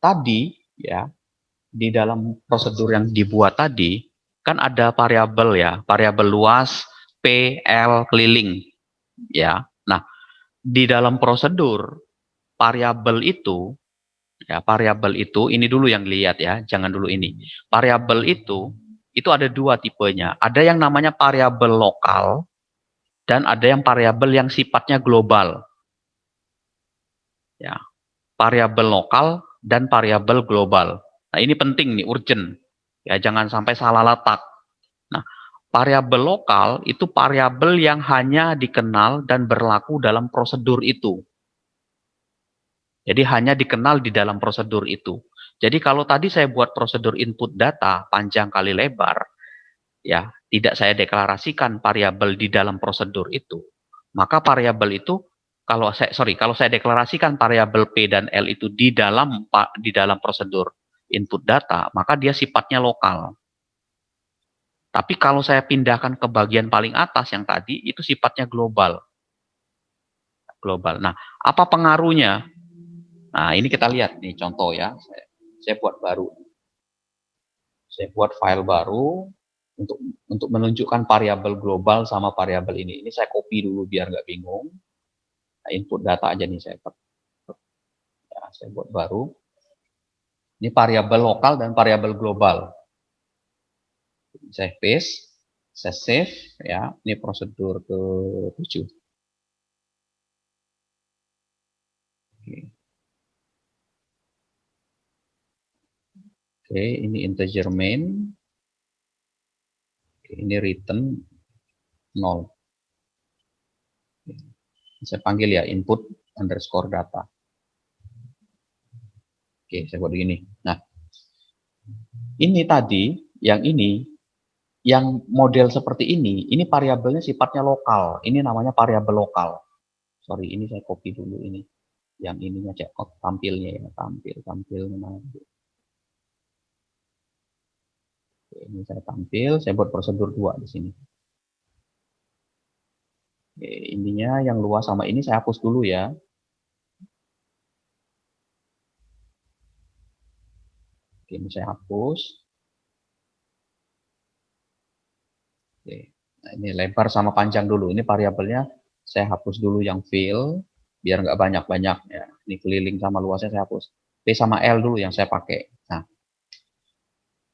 Speaker 1: tadi ya di dalam prosedur yang dibuat tadi kan ada variabel ya, variabel luas, P, L, keliling ya. Nah, di dalam prosedur variabel itu ya, variabel itu ini dulu yang lihat ya, jangan dulu ini. Variabel itu ada dua tipenya. Ada yang namanya variabel lokal dan ada yang variabel yang sifatnya global. Ya, variabel lokal dan variabel global. Nah, ini penting nih, urgent. Ya, jangan sampai salah letak. Nah, variabel lokal itu variabel yang hanya dikenal dan berlaku dalam prosedur itu. Jadi hanya dikenal di dalam prosedur itu. Jadi kalau tadi saya buat prosedur input data panjang kali lebar, ya, tidak saya deklarasikan variabel di dalam prosedur itu, maka variabel itu kalau saya deklarasikan variabel P dan L itu di dalam prosedur input data, maka dia sifatnya lokal. Tapi kalau saya pindahkan ke bagian paling atas yang tadi, itu sifatnya global. Global. Nah, apa pengaruhnya? Nah, ini kita lihat nih contoh ya. Saya buat baru. Saya buat file baru untuk menunjukkan variabel global sama variabel ini. Ini saya copy dulu biar nggak bingung. Nah, input data aja nih saya buat baru. Ini variabel lokal dan variabel global. Saya paste, saya save ya. Ini prosedur ke-7. Oke, ini integer main. Oke, ini return 0. Saya panggil ya input underscore data. Oke, saya buat begini. Nah, ini tadi, yang model seperti ini variabelnya sifatnya lokal. Ini namanya variabel lokal. Sorry, ini saya copy dulu ini. Yang ininya cek tampilnya ya, tampil mana. Oke, ini saya tampil, saya buat prosedur 2 di sini. Oke, ininya yang luas sama ini saya hapus dulu ya. Oke, ini saya hapus. Oke. Nah, ini lebar sama panjang dulu. Ini variabelnya saya hapus dulu yang fill biar nggak banyak-banyak ya. Ini keliling sama luasnya saya hapus. P sama L dulu yang saya pakai. Nah,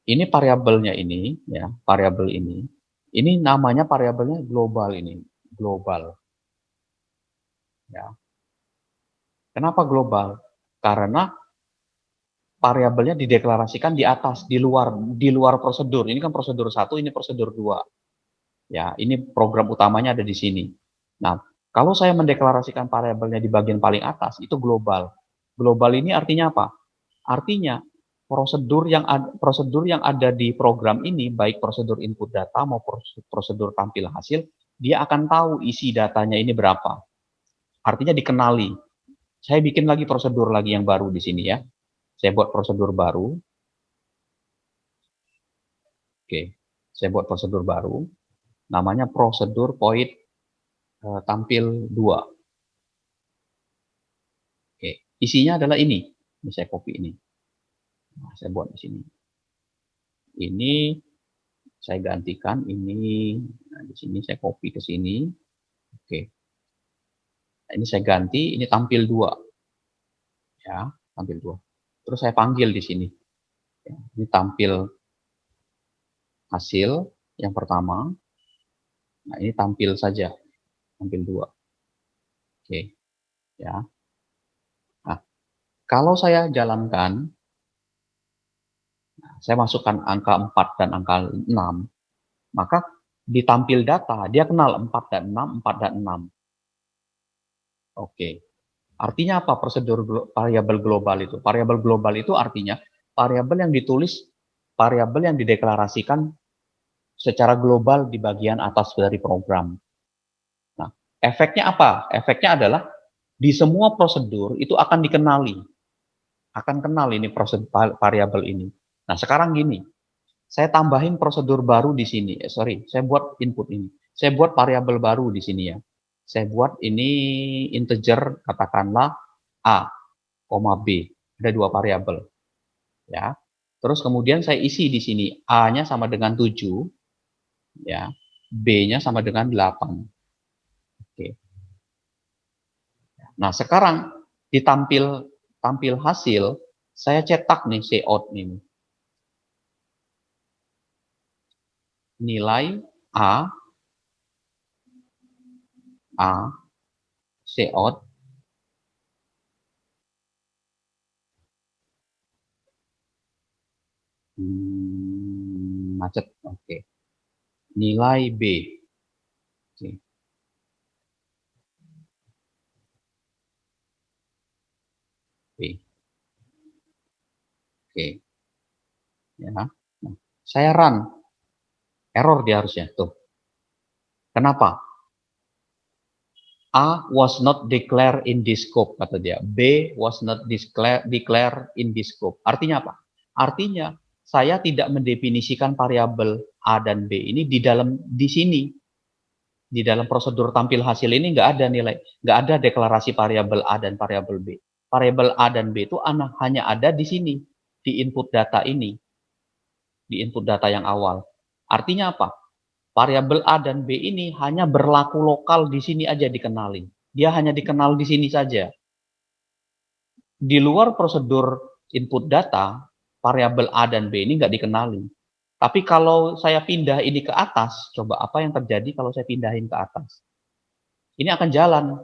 Speaker 1: ini variabelnya ini ya, variabel ini. Ini namanya variabelnya global ini, global. Ya. Kenapa global? Karena variabelnya dideklarasikan di atas, di luar prosedur. Ini kan prosedur 1, ini prosedur 2. Ya, ini program utamanya ada di sini. Nah, kalau saya mendeklarasikan variabelnya di bagian paling atas, itu global. Global ini artinya apa? Artinya prosedur yang ada di program ini, baik prosedur input data maupun prosedur tampil hasil, dia akan tahu isi datanya ini berapa. Artinya dikenali. Saya bikin lagi prosedur lagi yang baru di sini ya. Saya buat prosedur baru. Oke, saya buat prosedur baru. Namanya prosedur void tampil 2. Oke, isinya adalah ini. Ini saya copy ini. Nah, saya buat di sini. Ini saya gantikan ini. Nah, di sini saya copy ke sini. Oke. Nah, ini saya ganti, ini tampil 2. Ya, tampil 2. Terus saya panggil di sini. Ya, ini tampil hasil yang pertama. Nah, ini tampil saja, tampil 2. Oke, ya. Nah, kalau saya jalankan, saya masukkan angka 4 dan angka 6, maka ditampil data, dia kenal 4 dan 6, 4 dan 6. Oke. Artinya apa prosedur variabel global itu? Variabel global itu artinya variabel yang ditulis, variabel yang dideklarasikan secara global di bagian atas dari program. Nah, efeknya apa? Efeknya adalah di semua prosedur itu akan dikenali. Akan kenal ini prosedur variabel ini. Nah, sekarang gini, saya tambahin prosedur baru di sini. Saya buat input ini. Saya buat variabel baru di sini ya. Saya buat ini integer, katakanlah A, B. Ada 2 variabel. Ya. Terus kemudian saya isi di sini A-nya sama dengan 7, ya. B-nya sama dengan 8. Oke. Nah, sekarang tampil hasil, saya cetak nih cout ini. Nilai A cout macet. Oke. Nilai B. Oke. Oke. Oke. Ya. Nah, saya run. Error dia harusnya. Tuh. Kenapa? A was not declared in this scope, kata dia. B was not declared in this scope. Artinya apa? Artinya saya tidak mendefinisikan variabel A dan B ini di sini. Di dalam prosedur tampil hasil ini nggak ada nilai, nggak ada deklarasi variabel A dan variabel B. Variabel A dan B itu hanya ada di sini, di input data ini, di input data yang awal. Artinya apa? Variabel A dan B ini hanya berlaku lokal di sini aja dikenali. Dia hanya dikenal di sini saja. Di luar prosedur input data, variabel A dan B ini nggak dikenali. Tapi kalau saya pindah ini ke atas, coba apa yang terjadi kalau saya pindahin ke atas? Ini akan jalan.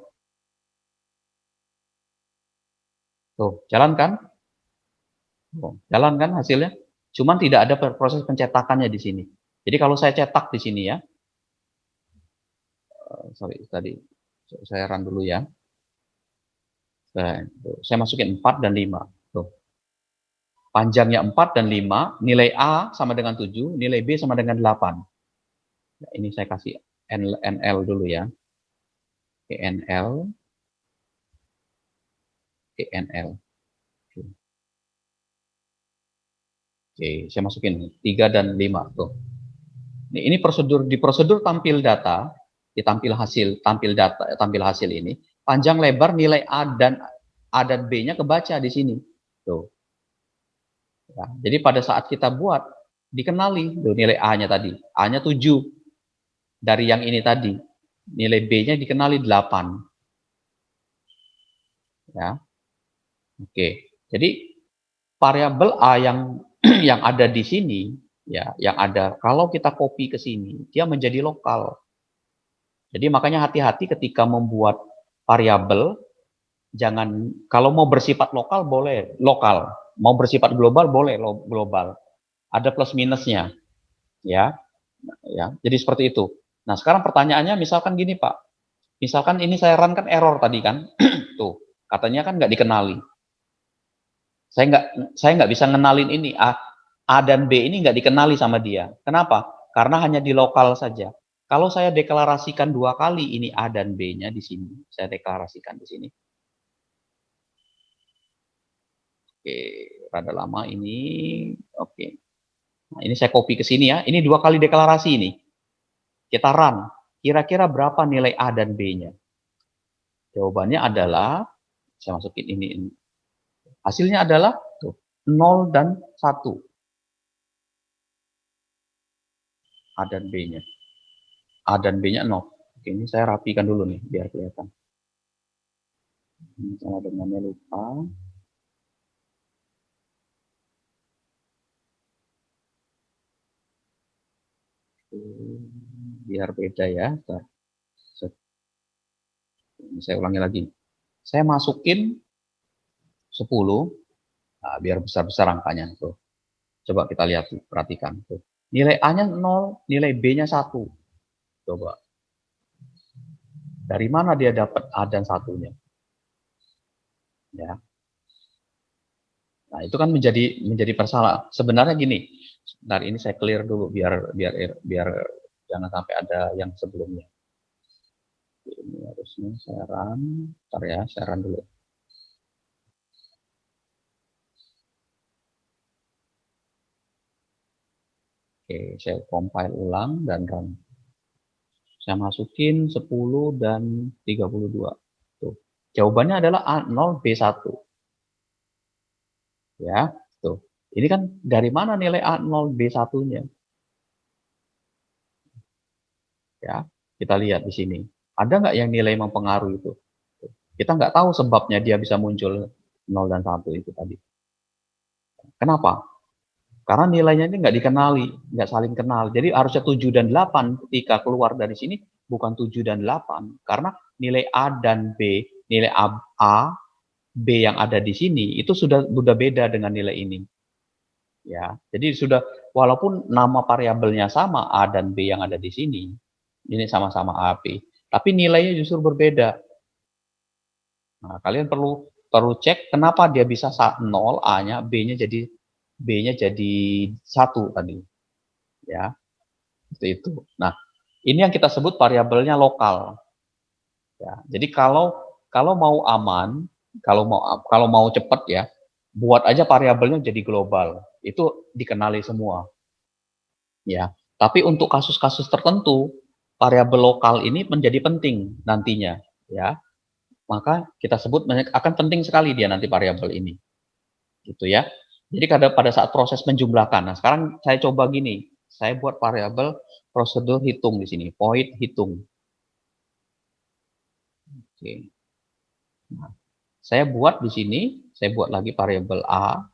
Speaker 1: Tuh, jalan kan? Tuh, jalan kan hasilnya? Cuman tidak ada proses pencetakannya di sini. Jadi kalau saya cetak di sini ya, sorry tadi saya run dulu ya. Saya masukin 4 dan 5. Tuh. Panjangnya 4 dan 5, nilai A sama dengan 7, nilai B sama dengan 8. Nah, ini saya kasih NL dulu ya. NL, NL. Oke, saya masukin 3 dan 5 tuh. Ini prosedur di prosedur tampil data, ditampil hasil, tampil hasil ini, panjang lebar nilai A dan B-nya kebaca di sini. Tuh. Ya, jadi pada saat kita buat dikenali tuh nilai A-nya tadi. A-nya 7 dari yang ini tadi. Nilai B-nya dikenali 8. Ya. Oke. Jadi variabel A yang yang ada di sini ya, yang ada kalau kita copy ke sini, dia menjadi lokal. Jadi makanya hati-hati ketika membuat variabel, jangan kalau mau bersifat lokal boleh lokal, mau bersifat global boleh global. Ada plus minusnya, ya. Ya, jadi seperti itu. Nah, sekarang pertanyaannya misalkan gini, Pak. Misalkan ini saya run kan error tadi kan. Tuh, katanya kan nggak dikenali. Saya nggak bisa ngenalin ini A dan B ini nggak dikenali sama dia. Kenapa? Karena hanya di lokal saja. Kalau saya deklarasikan 2 kali ini A dan B-nya di sini, saya deklarasikan di sini. Oke, rada lama ini. Oke. Nah, ini saya copy ke sini ya. Ini 2 kali deklarasi ini. Kita run. Kira-kira berapa nilai A dan B-nya? Jawabannya adalah, saya masukin ini. Hasilnya adalah tuh, 0 dan 1. A dan B-nya. A dan B-nya 0. Oke, ini saya rapikan dulu nih, biar kelihatan. Ini sama dengannya lupa. biar beda ya. Saya ulangi lagi. Saya masukin 10, nah, biar besar-besar angkanya tuh. Coba kita lihat, perhatikan tuh. Nilai A-nya 0, nilai B-nya 1. Coba. Dari mana dia dapat A dan 1-nya? Ya. Nah, itu kan menjadi persoalan. Sebenarnya gini. Sebentar, ini saya clear dulu biar jangan sampai ada yang sebelumnya. Ini harusnya saya run. Bentar ya, saya run dulu. Oke, saya compile ulang dan run. Saya masukin 10 dan 32. Tuh. Jawabannya adalah A0B1. Ya, tuh. Ini kan dari mana nilai A0B1-nya? Ya, kita lihat di sini. Ada nggak yang nilai mempengaruhi itu? Kita nggak tahu sebabnya dia bisa muncul 0 dan 1 itu tadi. Kenapa? Karena nilainya ini nggak dikenali, nggak saling kenal. Jadi harusnya 7 dan 8 ketika keluar dari sini bukan 7 dan 8. Karena nilai A dan B, nilai A, B yang ada di sini itu sudah beda dengan nilai ini. Ya, jadi sudah walaupun nama variabelnya sama A dan B yang ada di sini, ini sama-sama A, B, tapi nilainya justru berbeda. Nah, kalian perlu cek kenapa dia bisa 0 A-nya, B-nya jadi 1 tadi. Ya, seperti itu. Nah, ini yang kita sebut variabelnya lokal. Ya, jadi kalau mau aman, kalau mau cepat ya, buat aja variabelnya jadi global. Itu dikenali semua. Ya, tapi untuk kasus-kasus tertentu, variabel lokal ini menjadi penting nantinya, ya. Maka kita sebut akan penting sekali dia nanti variabel ini. Gitu ya. Jadi pada saat proses menjumlahkan. Nah, sekarang saya coba gini. Saya buat variabel prosedur hitung di sini, void hitung. Oke. Nah, saya buat di sini, saya buat lagi variabel A.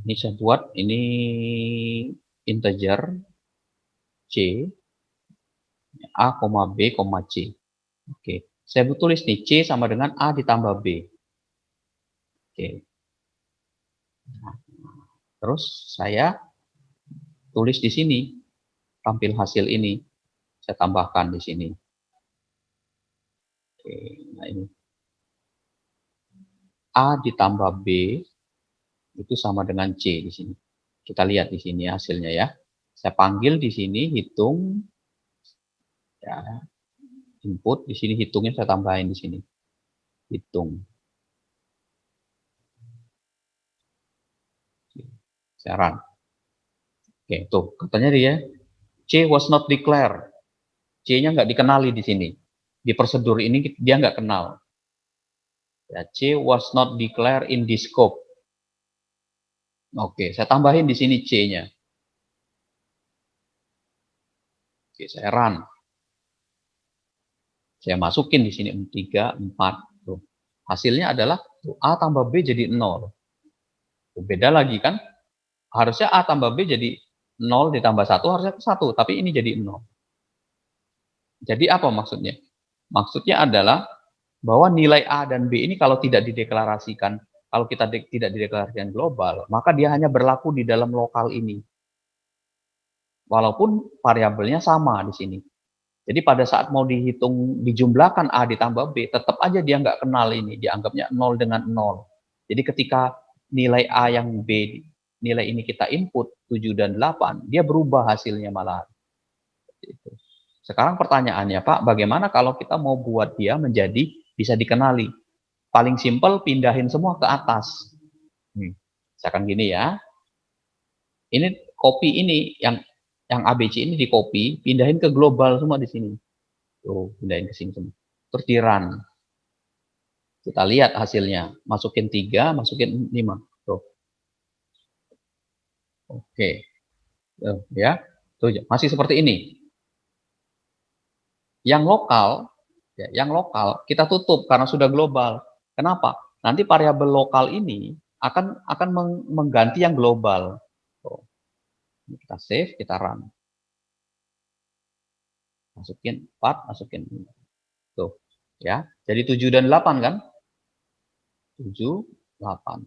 Speaker 1: Ini saya buat ini integer C, A, B, C. Oke, saya tulis nih C sama dengan A ditambah B. Oke. Nah, terus saya tulis di sini, tampil hasil ini. Saya tambahkan di sini. Oke, nah ini. A ditambah B itu sama dengan C di sini. Kita lihat di sini hasilnya ya. Saya panggil di sini hitung ya. Input di sini hitungnya saya tambahin di sini. Hitung. Saya run. Oke, tuh katanya dia C was not declared. C-nya nggak dikenali di sini. Di prosedur ini dia nggak kenal. Ya, C was not declared in this scope. Oke, saya tambahin di sini C-nya. Oke, saya run. Saya masukin di sini 3, 4. Tuh. Hasilnya adalah A tambah B jadi 0. Beda lagi kan? Harusnya A tambah B jadi 0 ditambah 1 harusnya 1, tapi ini jadi 0. Jadi apa maksudnya? Maksudnya adalah bahwa nilai A dan B ini kalau tidak dideklarasikan, kalau kita tidak dideklarasikan global, maka dia hanya berlaku di dalam lokal ini. Walaupun variabelnya sama di sini. Jadi pada saat mau dihitung, dijumlahkan A ditambah B, tetap aja dia nggak kenal ini, dianggapnya 0 dengan 0. Jadi ketika nilai A yang B, nilai ini kita input 7 dan 8, dia berubah hasilnya malah. Sekarang pertanyaannya, Pak, bagaimana kalau kita mau buat dia menjadi bisa dikenali? Paling simpel pindahin semua ke atas. Misalkan gini ya. Ini copy ini yang ABC ini di copy, pindahin ke global semua di sini. Tuh, pindahin ke sini semua. Terus di run. Kita lihat hasilnya. Masukin 3, masukin 5. Tuh. Oke. Tuh, ya. Tuh, masih seperti ini. Yang lokal kita tutup karena sudah global. Kenapa? Nanti variabel lokal ini akan mengganti yang global. Tuh. Kita save, kita run. Masukin 4, masukin 5. Tuh, ya. Jadi 7 dan 8 kan? 7, 8,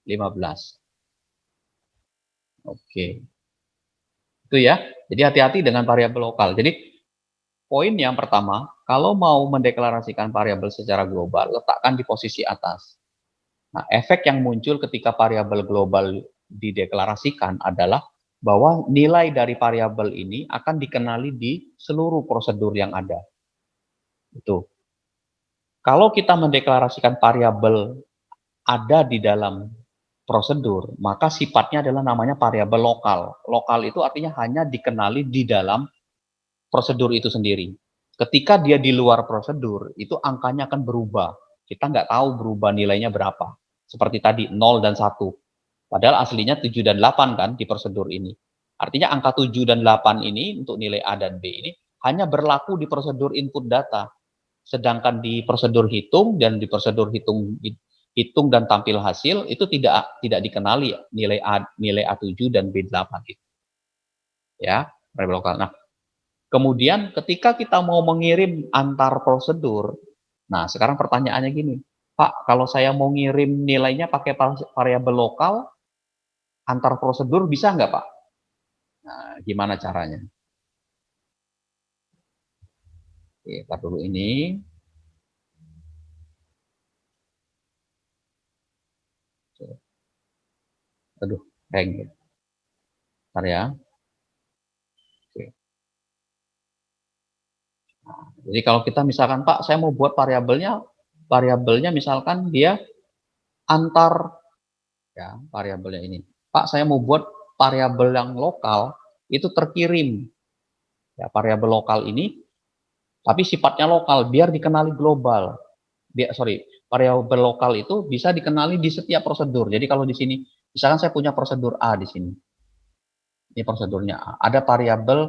Speaker 1: 15. Oke. Itu ya. Jadi hati-hati dengan variabel lokal. Jadi poin yang pertama, kalau mau mendeklarasikan variabel secara global, letakkan di posisi atas. Nah, efek yang muncul ketika variabel global dideklarasikan adalah bahwa nilai dari variabel ini akan dikenali di seluruh prosedur yang ada. Itu. Kalau kita mendeklarasikan variabel ada di dalam prosedur, maka sifatnya adalah namanya variabel lokal. Lokal itu artinya hanya dikenali di dalam prosedur itu sendiri. Ketika dia di luar prosedur, itu angkanya akan berubah. Kita nggak tahu berubah nilainya berapa. Seperti tadi, 0 dan 1. Padahal aslinya 7 dan 8 kan di prosedur ini. Artinya angka 7 dan 8 ini untuk nilai A dan B ini hanya berlaku di prosedur input data. Sedangkan di prosedur hitung dan di prosedur hitung dan tampil hasil itu tidak dikenali nilai A7 dan B8 itu. Ya, variabel lokal. Nah, kemudian ketika kita mau mengirim antar prosedur, nah sekarang pertanyaannya gini, Pak, kalau saya mau ngirim nilainya pakai variabel lokal, antar prosedur bisa nggak, Pak? Nah, gimana caranya? Oke, tar dulu ini. Aduh, hang. Bentar ya. Oke. Nah, jadi kalau kita misalkan, Pak, saya mau buat variabelnya misalkan dia antar, ya, variabelnya ini. Pak, saya mau buat variabel yang lokal itu terkirim. Ya, variabel lokal ini tapi sifatnya lokal biar dikenali global. Variabel lokal itu bisa dikenali di setiap prosedur. Jadi kalau di sini misalkan saya punya prosedur A di sini. Ini prosedurnya A. Ada variabel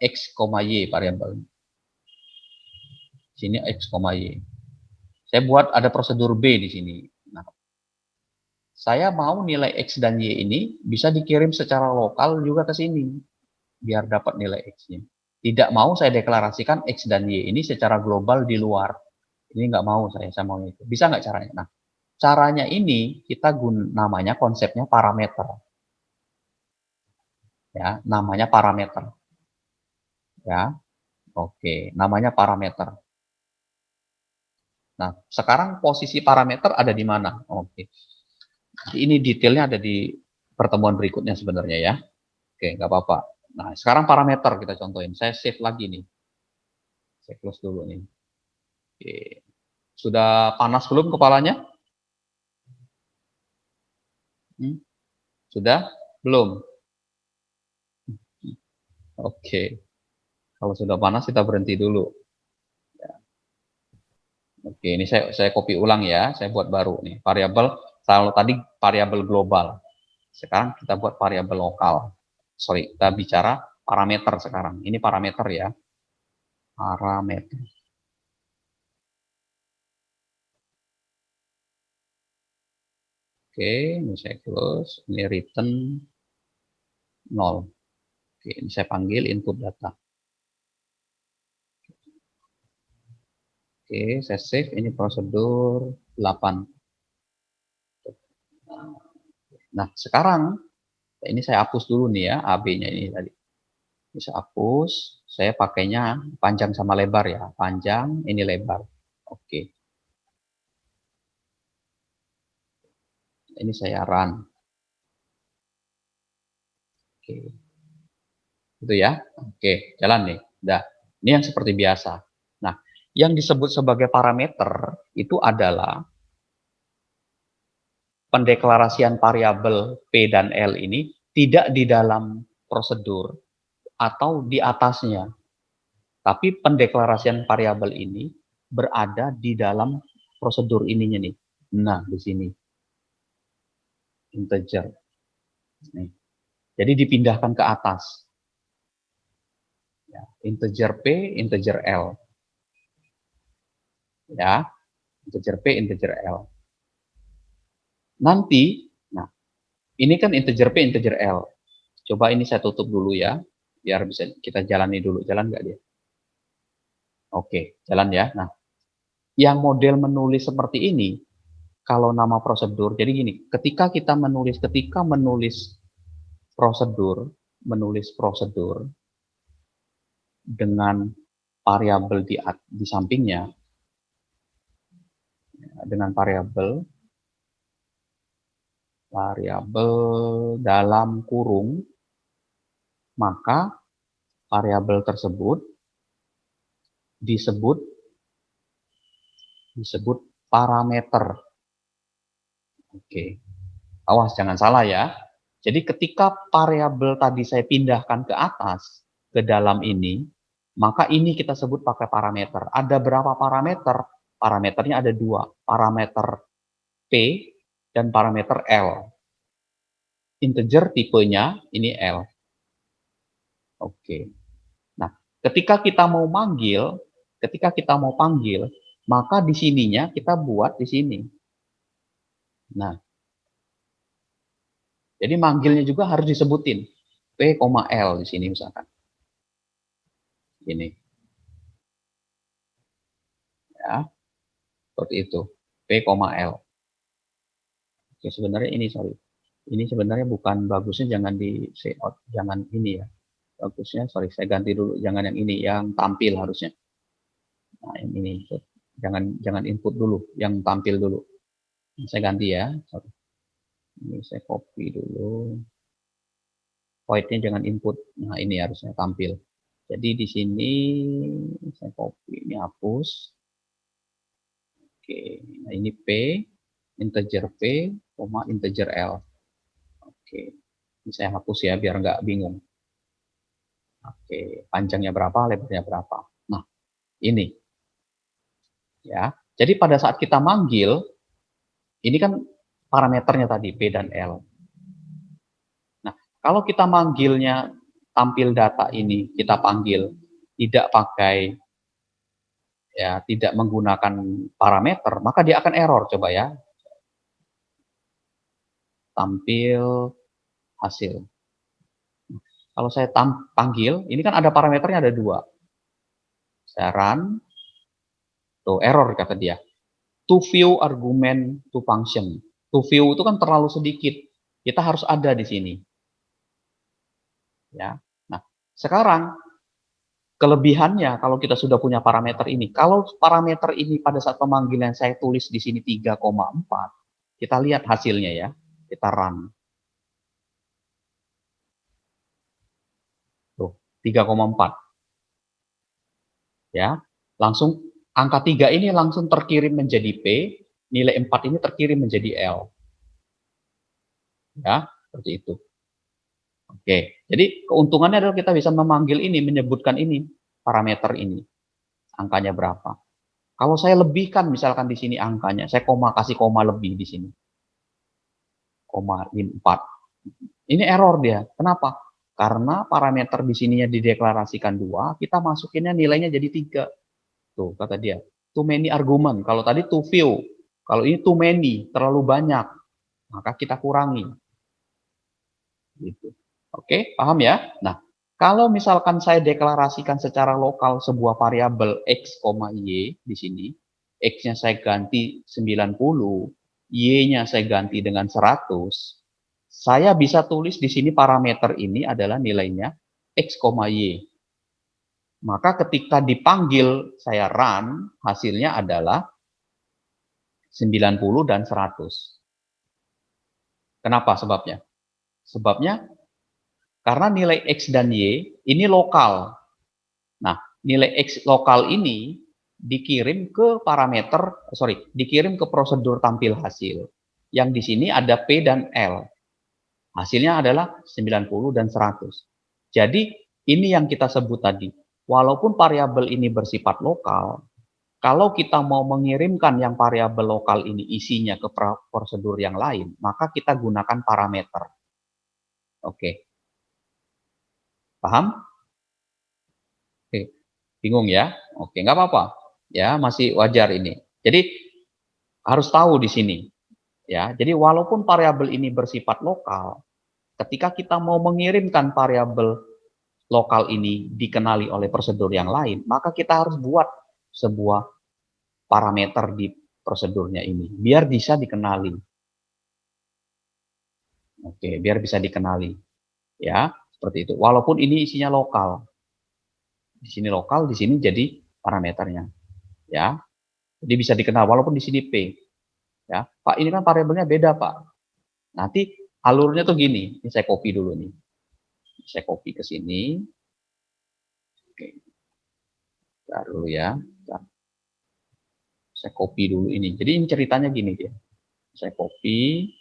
Speaker 1: X, Y variabel. Sini X, Y. Saya buat ada prosedur B di sini. Nah, saya mau nilai X dan Y ini bisa dikirim secara lokal juga ke sini. Biar dapat nilai X-nya. Tidak mau saya deklarasikan X dan Y ini secara global di luar. Ini nggak mau saya mau itu. Bisa nggak caranya? Nah, caranya ini kita namanya konsepnya parameter. Ya, namanya parameter. Ya, oke, namanya parameter. Nah, sekarang posisi parameter ada di mana? Oke, ini detailnya ada di pertemuan berikutnya sebenarnya ya. Oke, nggak apa-apa. Nah, sekarang parameter kita contohin. Saya save lagi nih. Saya close dulu nih. Oke. Sudah panas belum kepalanya? Hmm? Sudah? Belum? Oke. Kalau sudah panas kita berhenti dulu. Oke, ini saya copy ulang ya. Saya buat baru nih. Variabel, kalau tadi variabel global. Sekarang kita buat variabel lokal. Sorry, kita bicara parameter sekarang. Ini parameter ya. Parameter. Oke, ini saya close. Ini return 0. Oke, ini saya panggil input data. Oke, saya save. Ini prosedur 8. Nah, sekarang ini saya hapus dulu nih ya, AB-nya ini tadi. Bisa hapus, saya pakainya panjang sama lebar ya. Panjang, ini lebar. Oke. Ini saya run. Oke. Itu ya. Oke, jalan nih. Udah. Ini yang seperti biasa. Nah, yang disebut sebagai parameter itu adalah pendeklarasian variabel P dan L ini tidak di dalam prosedur atau di atasnya. Tapi pendeklarasian variabel ini berada di dalam prosedur ininya nih. Nah, di sini integer. Nih. Jadi dipindahkan ke atas. Ya, integer P, integer L. Ya, integer P, integer L. Nanti, nah ini kan integer P, integer L. Coba ini saya tutup dulu ya, biar bisa kita jalani dulu. Jalan nggak dia? Oke, jalan ya. Nah, yang model menulis seperti ini, kalau nama prosedur, jadi gini, ketika menulis prosedur dengan variabel di sampingnya, dengan variabel dalam kurung, maka variabel tersebut disebut parameter. Oke, awas jangan salah ya. Jadi ketika variabel tadi saya pindahkan ke atas, ke dalam ini, maka ini kita sebut pakai parameter. Ada berapa parameter? Parameternya ada dua, parameter P dan parameter L. Integer tipenya ini L. Oke. Nah, ketika kita mau panggil, maka di sininya kita buat di sini. Nah, jadi manggilnya juga harus disebutin P, L di sini misalkan. Ini. Ya, seperti itu. P, L. Oke, sebenarnya ini sorry. Ini sebenarnya bukan bagusnya jangan di say out, jangan ini ya. Bagusnya sorry saya ganti dulu, jangan yang ini, yang tampil harusnya. Nah, yang ini jangan input dulu, yang tampil dulu. Saya ganti ya. Sorry. Ini saya copy dulu. Void-nya jangan input. Nah, ini harusnya tampil. Jadi di sini saya copy, ini hapus. Oke, nah ini P, integer P, integer L. Oke, ini saya hapus ya biar nggak bingung. Oke, panjangnya berapa, lebarnya berapa. Nah, ini. Ya, jadi pada saat kita manggil, ini kan parameternya tadi, P dan L. Nah, kalau kita manggilnya tampil data ini, kita panggil tidak pakai, ya tidak menggunakan parameter, maka dia akan error. Coba ya, tampil hasil. Kalau saya panggil, ini kan ada parameternya ada dua. Saya run, tuh error kata dia. Too few argument to function. Too few itu kan terlalu sedikit. Kita harus ada di sini. Ya. Nah, sekarang kelebihannya kalau kita sudah punya parameter ini, kalau parameter ini pada saat pemanggilan saya tulis di sini 3,4, kita lihat hasilnya ya. Kita run. Tuh, 3,4. Ya. Langsung angka 3 ini langsung terkirim menjadi P, nilai 4 ini terkirim menjadi L. Ya, seperti itu. Oke, jadi keuntungannya adalah kita bisa memanggil ini, menyebutkan ini, parameter ini, angkanya berapa. Kalau saya lebihkan misalkan di sini angkanya, saya kasih koma lebih di sini. Koma 4. Ini error dia. Kenapa? Karena parameter di sininya dideklarasikan 2, kita masukinnya nilainya jadi 3. Tuh, kata dia. Too many argument. Kalau tadi too few. Kalau ini too many, terlalu banyak. Maka kita kurangi. Gitu. Oke, paham ya? Nah, kalau misalkan saya deklarasikan secara lokal sebuah variabel x, y di sini, x-nya saya ganti 90, y-nya saya ganti dengan 100, saya bisa tulis di sini parameter ini adalah nilainya x, y. Maka ketika dipanggil saya run, hasilnya adalah 90 dan 100. Kenapa sebabnya? Sebabnya karena nilai X dan Y ini lokal. Nah, nilai X lokal ini dikirim ke dikirim ke prosedur tampil hasil. Yang di sini ada P dan L. Hasilnya adalah 90 dan 100. Jadi, ini yang kita sebut tadi. Walaupun variabel ini bersifat lokal, kalau kita mau mengirimkan yang variabel lokal ini isinya ke prosedur yang lain, maka kita gunakan parameter. Oke. Paham? Oke. Bingung ya? Oke, nggak apa-apa. Ya, masih wajar ini. Jadi harus tahu di sini. Ya, jadi walaupun variabel ini bersifat lokal, ketika kita mau mengirimkan variabel lokal ini dikenali oleh prosedur yang lain, maka kita harus buat sebuah parameter di prosedurnya ini biar bisa dikenali. Oke, biar bisa dikenali ya, seperti itu. Walaupun ini isinya lokal. Di sini lokal, di sini jadi parameternya ya. Jadi bisa dikenal walaupun di sini P ya. Pak, ini kan variabelnya beda, Pak. Nanti alurnya tuh gini. Ini saya copy dulu nih. Saya copy ke sini. Oke. Bentar dulu ya. Bentar. Saya copy dulu ini. Jadi ini ceritanya gini dia. Saya copy.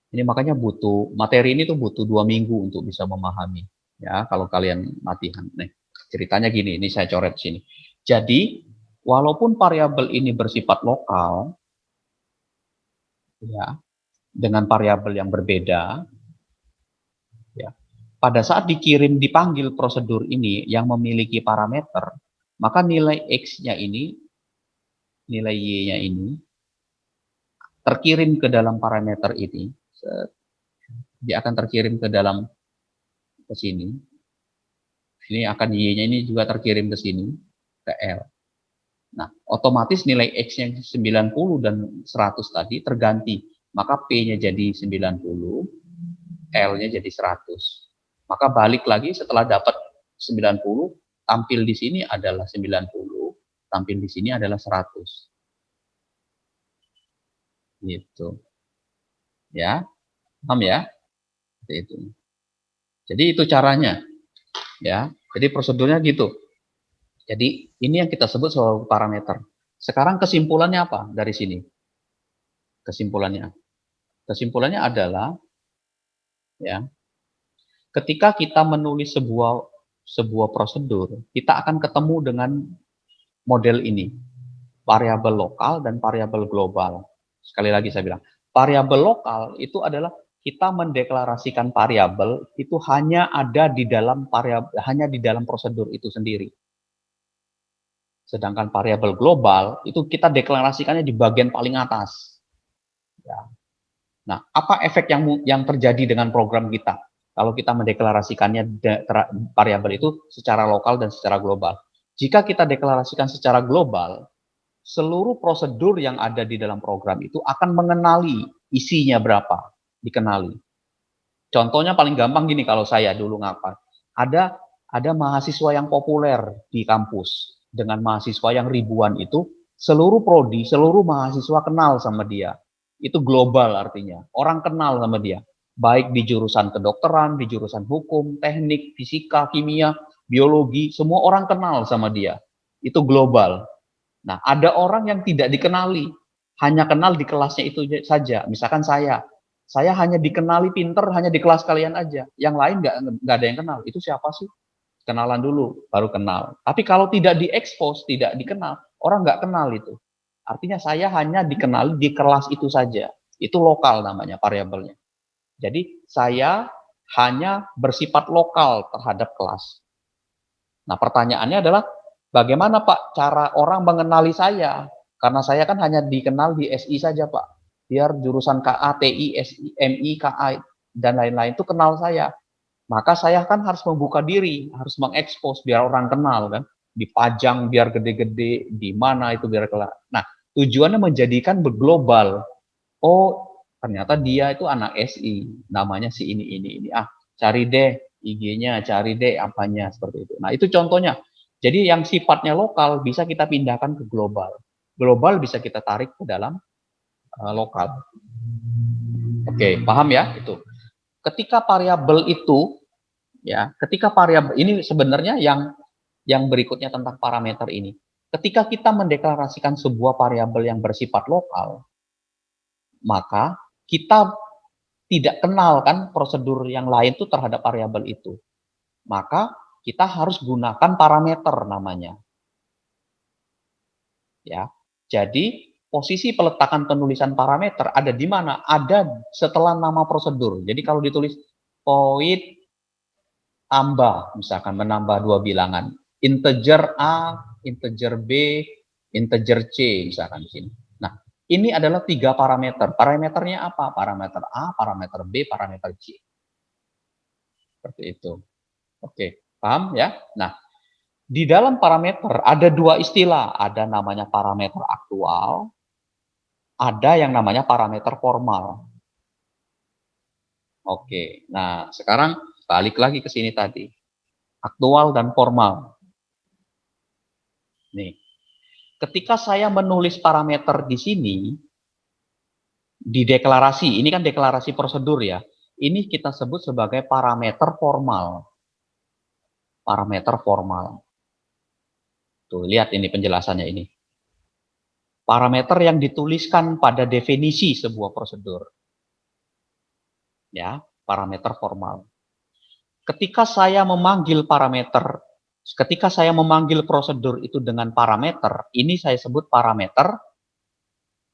Speaker 1: Ini makanya butuh materi ini tuh butuh 2 minggu untuk bisa memahami ya kalau kalian latihan. Nih ceritanya gini, ini saya coret sini. Jadi walaupun variabel ini bersifat lokal, ya dengan variabel yang berbeda, ya pada saat dikirim dipanggil prosedur ini yang memiliki parameter, maka nilai x-nya ini, nilai y-nya ini terkirim ke dalam parameter ini, dia akan terkirim ke dalam ke sini. Ini akan y-nya ini juga terkirim ke sini, ke L. Nah, otomatis nilai x-nya 90 dan 100 tadi terganti. Maka P-nya jadi 90, L-nya jadi 100. Maka balik lagi setelah dapat 90, tampil di sini adalah 90, tampil di sini adalah 100. Gitu. Ya, paham ya? Seperti itu. Jadi itu caranya. Ya, jadi prosedurnya gitu. Jadi ini yang kita sebut sebagai parameter. Sekarang kesimpulannya apa dari sini? Kesimpulannya. Kesimpulannya adalah ya, ketika kita menulis sebuah prosedur, kita akan ketemu dengan model ini, variabel lokal dan variabel global. Sekali lagi saya bilang, variabel lokal itu adalah kita mendeklarasikan variabel itu hanya ada di dalam variabel, hanya di dalam prosedur itu sendiri. Sedangkan variabel global itu kita deklarasikannya di bagian paling atas. Ya. Nah, apa efek yang terjadi dengan program kita kalau kita mendeklarasikannya variabel itu secara lokal dan secara global? Jika kita deklarasikan secara global, seluruh prosedur yang ada di dalam program itu akan mengenali isinya berapa, dikenali. Contohnya paling gampang gini kalau saya dulu ngapa. Ada mahasiswa yang populer di kampus dengan mahasiswa yang ribuan itu, seluruh prodi, seluruh mahasiswa kenal sama dia. Itu global artinya. Orang kenal sama dia. Baik di jurusan kedokteran, di jurusan hukum, teknik, fisika, kimia, biologi, semua orang kenal sama dia. Itu global. Nah, ada orang yang tidak dikenali, hanya kenal di kelasnya itu saja. Misalkan saya hanya dikenali pinter hanya di kelas kalian aja. Yang lain nggak ada yang kenal. Itu siapa sih? Kenalan dulu, baru kenal. Tapi kalau tidak diekspos, tidak dikenal, orang nggak kenal itu. Artinya saya hanya dikenal di kelas itu saja. Itu lokal namanya variabelnya. Jadi saya hanya bersifat lokal terhadap kelas. Nah, pertanyaannya adalah bagaimana Pak cara orang mengenali saya? Karena saya kan hanya dikenal di SI saja Pak. Biar jurusan KA, TI, SI, MI, KA, dan lain-lain itu kenal saya. Maka saya kan harus membuka diri, harus mengekspos biar orang kenal kan. Dipajang biar gede-gede, di mana itu biar kelar. Nah, tujuannya menjadikan berglobal. Oh, ternyata dia itu anak SI, namanya si ini. Ah, cari deh IG-nya, cari deh apanya seperti itu. Nah, itu contohnya. Jadi yang sifatnya lokal bisa kita pindahkan ke global. Global bisa kita tarik ke dalam lokal. Oke, paham ya itu. Ketika variabel itu ya, ketika variabel ini sebenarnya yang berikutnya tentang parameter ini. Ketika kita mendeklarasikan sebuah variabel yang bersifat lokal, maka kita tidak kenal kan prosedur yang lain tuh terhadap variabel itu. Maka kita harus gunakan parameter namanya. Ya. Jadi posisi peletakan penulisan parameter ada di mana? Ada setelah nama prosedur. Jadi kalau ditulis void tambah, misalkan menambah 2 bilangan. Integer A, integer B, integer C, misalkan di sini. Nah, ini adalah 3 parameter. Parameternya apa? Parameter A, parameter B, parameter C. Seperti itu. Oke, paham ya? Nah, di dalam parameter ada 2 istilah. Ada namanya parameter aktual, ada yang namanya parameter formal. Oke, nah sekarang balik lagi ke sini tadi. Aktual dan formal. Nih, ketika saya menulis parameter di sini, di deklarasi, ini kan deklarasi prosedur ya. Ini kita sebut sebagai parameter formal. Parameter formal. Tuh, lihat ini penjelasannya ini. Parameter yang dituliskan pada definisi sebuah prosedur. Ya, parameter formal. Ketika saya memanggil parameter, ketika saya memanggil prosedur itu dengan parameter, ini saya sebut parameter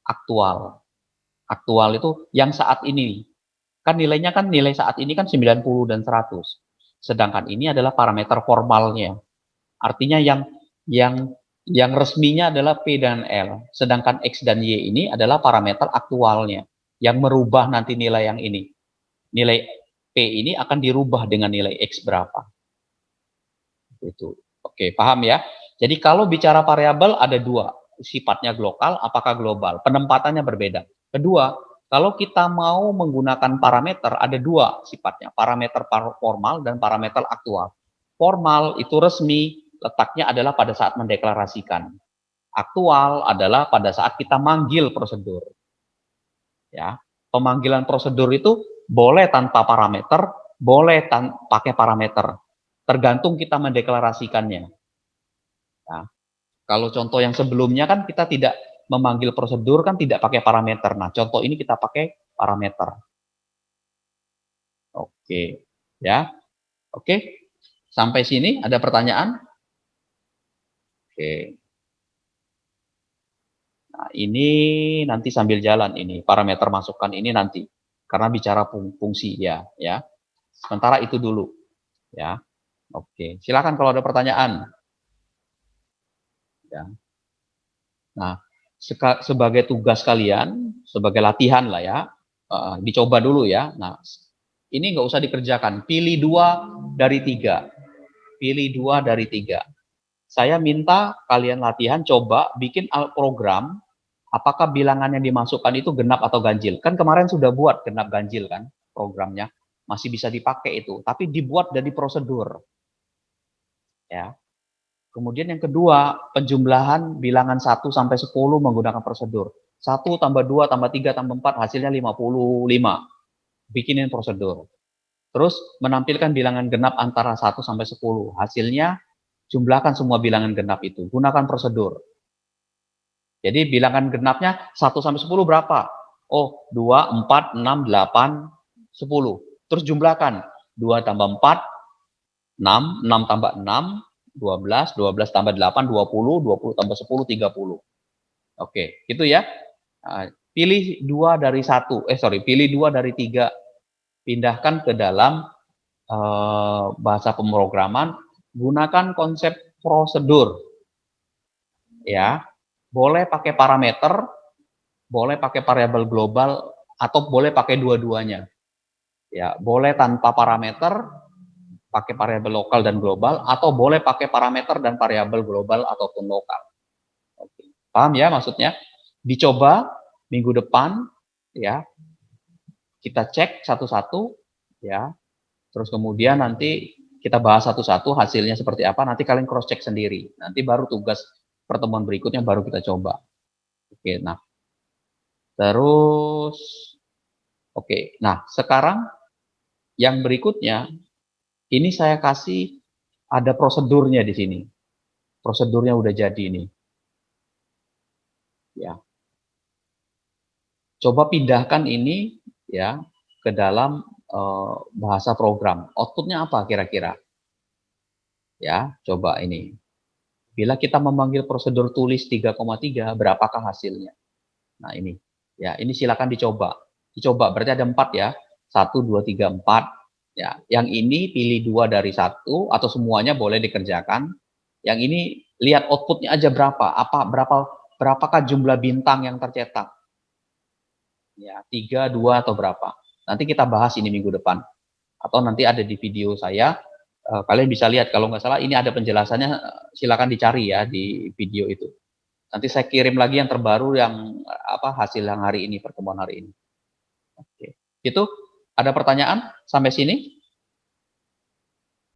Speaker 1: aktual. Aktual itu yang saat ini. Kan nilainya kan nilai saat ini kan 90 dan 100. Sedangkan ini adalah parameter formalnya. Artinya yang yang resminya adalah P dan L. Sedangkan X dan Y ini adalah parameter aktualnya. Yang merubah nanti nilai yang ini. Nilai P ini akan dirubah dengan nilai X berapa. Itu. Oke, paham ya? Jadi kalau bicara variabel ada 2, sifatnya lokal, apakah global. Penempatannya berbeda. Kedua, kalau kita mau menggunakan parameter ada 2 sifatnya, parameter formal dan parameter aktual. Formal itu resmi, letaknya adalah pada saat mendeklarasikan. Aktual adalah pada saat kita manggil prosedur. Ya, pemanggilan prosedur itu boleh tanpa parameter, boleh pakai parameter. Tergantung kita mendeklarasikannya. Nah, kalau contoh yang sebelumnya kan kita tidak memanggil prosedur kan tidak pakai parameter. Nah, contoh ini kita pakai parameter. Oke, ya. Oke, sampai sini ada pertanyaan? Oke. Nah, ini nanti sambil jalan ini, parameter masukkan ini nanti. Karena bicara fungsi ya. Sementara itu dulu, ya. Oke, silakan kalau ada pertanyaan. Ya. Nah, sebagai tugas kalian, sebagai latihan lah ya, dicoba dulu ya. Nah, ini nggak usah dikerjakan. Pilih 2 dari 3. Pilih 2 dari 3. Saya minta kalian latihan coba bikin program, apakah bilangan yang dimasukkan itu genap atau ganjil. Kan kemarin sudah buat genap ganjil kan programnya. Masih bisa dipakai itu. Tapi dibuat dari prosedur. Ya. Kemudian yang kedua, penjumlahan bilangan 1 sampai 10 menggunakan prosedur. 1 tambah 2 tambah 3 tambah 4 hasilnya 55. Bikinin prosedur. Terus menampilkan bilangan genap antara 1 sampai 10. Hasilnya jumlahkan semua bilangan genap itu. Gunakan prosedur. Jadi bilangan genapnya 1 sampai 10 berapa? Oh, 2, 4, 6, 8, 10. Terus jumlahkan. 2 tambah 4, 6, 6 tambah 6, 12, 12 tambah 8, 20, 20 tambah 10, 30. Oke, gitu ya. Pilih 2 dari 1, pilih 2 dari 3. Pindahkan ke dalam bahasa pemrograman, gunakan konsep prosedur. Ya, boleh pakai parameter, boleh pakai variabel global, atau boleh pakai dua-duanya. Ya, boleh tanpa parameter, pakai variabel lokal dan global, atau boleh pakai parameter dan variabel global ataupun lokal. Oke. Paham ya maksudnya? Dicoba minggu depan, ya. Kita cek satu-satu, ya. Terus kemudian nanti kita bahas satu-satu hasilnya seperti apa. Nanti kalian cross check sendiri. Nanti baru tugas pertemuan berikutnya baru kita coba. Oke, nah. Terus, oke. Nah, sekarang yang berikutnya, ini saya kasih ada prosedurnya di sini. Prosedurnya udah jadi nih. Ya. Coba pindahkan ini ya ke dalam bahasa program. Outputnya apa kira-kira? Ya, coba ini. Bila kita memanggil prosedur tulis 3,3, berapakah hasilnya? Nah, ini. Ya, ini silakan dicoba. Dicoba, berarti ada 4 ya. 1, 2, 3, 4. Ya, yang ini pilih 2 dari satu atau semuanya boleh dikerjakan. Yang ini lihat outputnya aja berapa, berapakah jumlah bintang yang tercetak. Ya, 3, 2 atau berapa. Nanti kita bahas ini minggu depan. Atau nanti ada di video saya, kalian bisa lihat kalau nggak salah ini ada penjelasannya, silakan dicari ya di video itu. Nanti saya kirim lagi yang terbaru yang hasil yang hari ini, pertemuan hari ini. Oke. Itu ada pertanyaan sampai sini?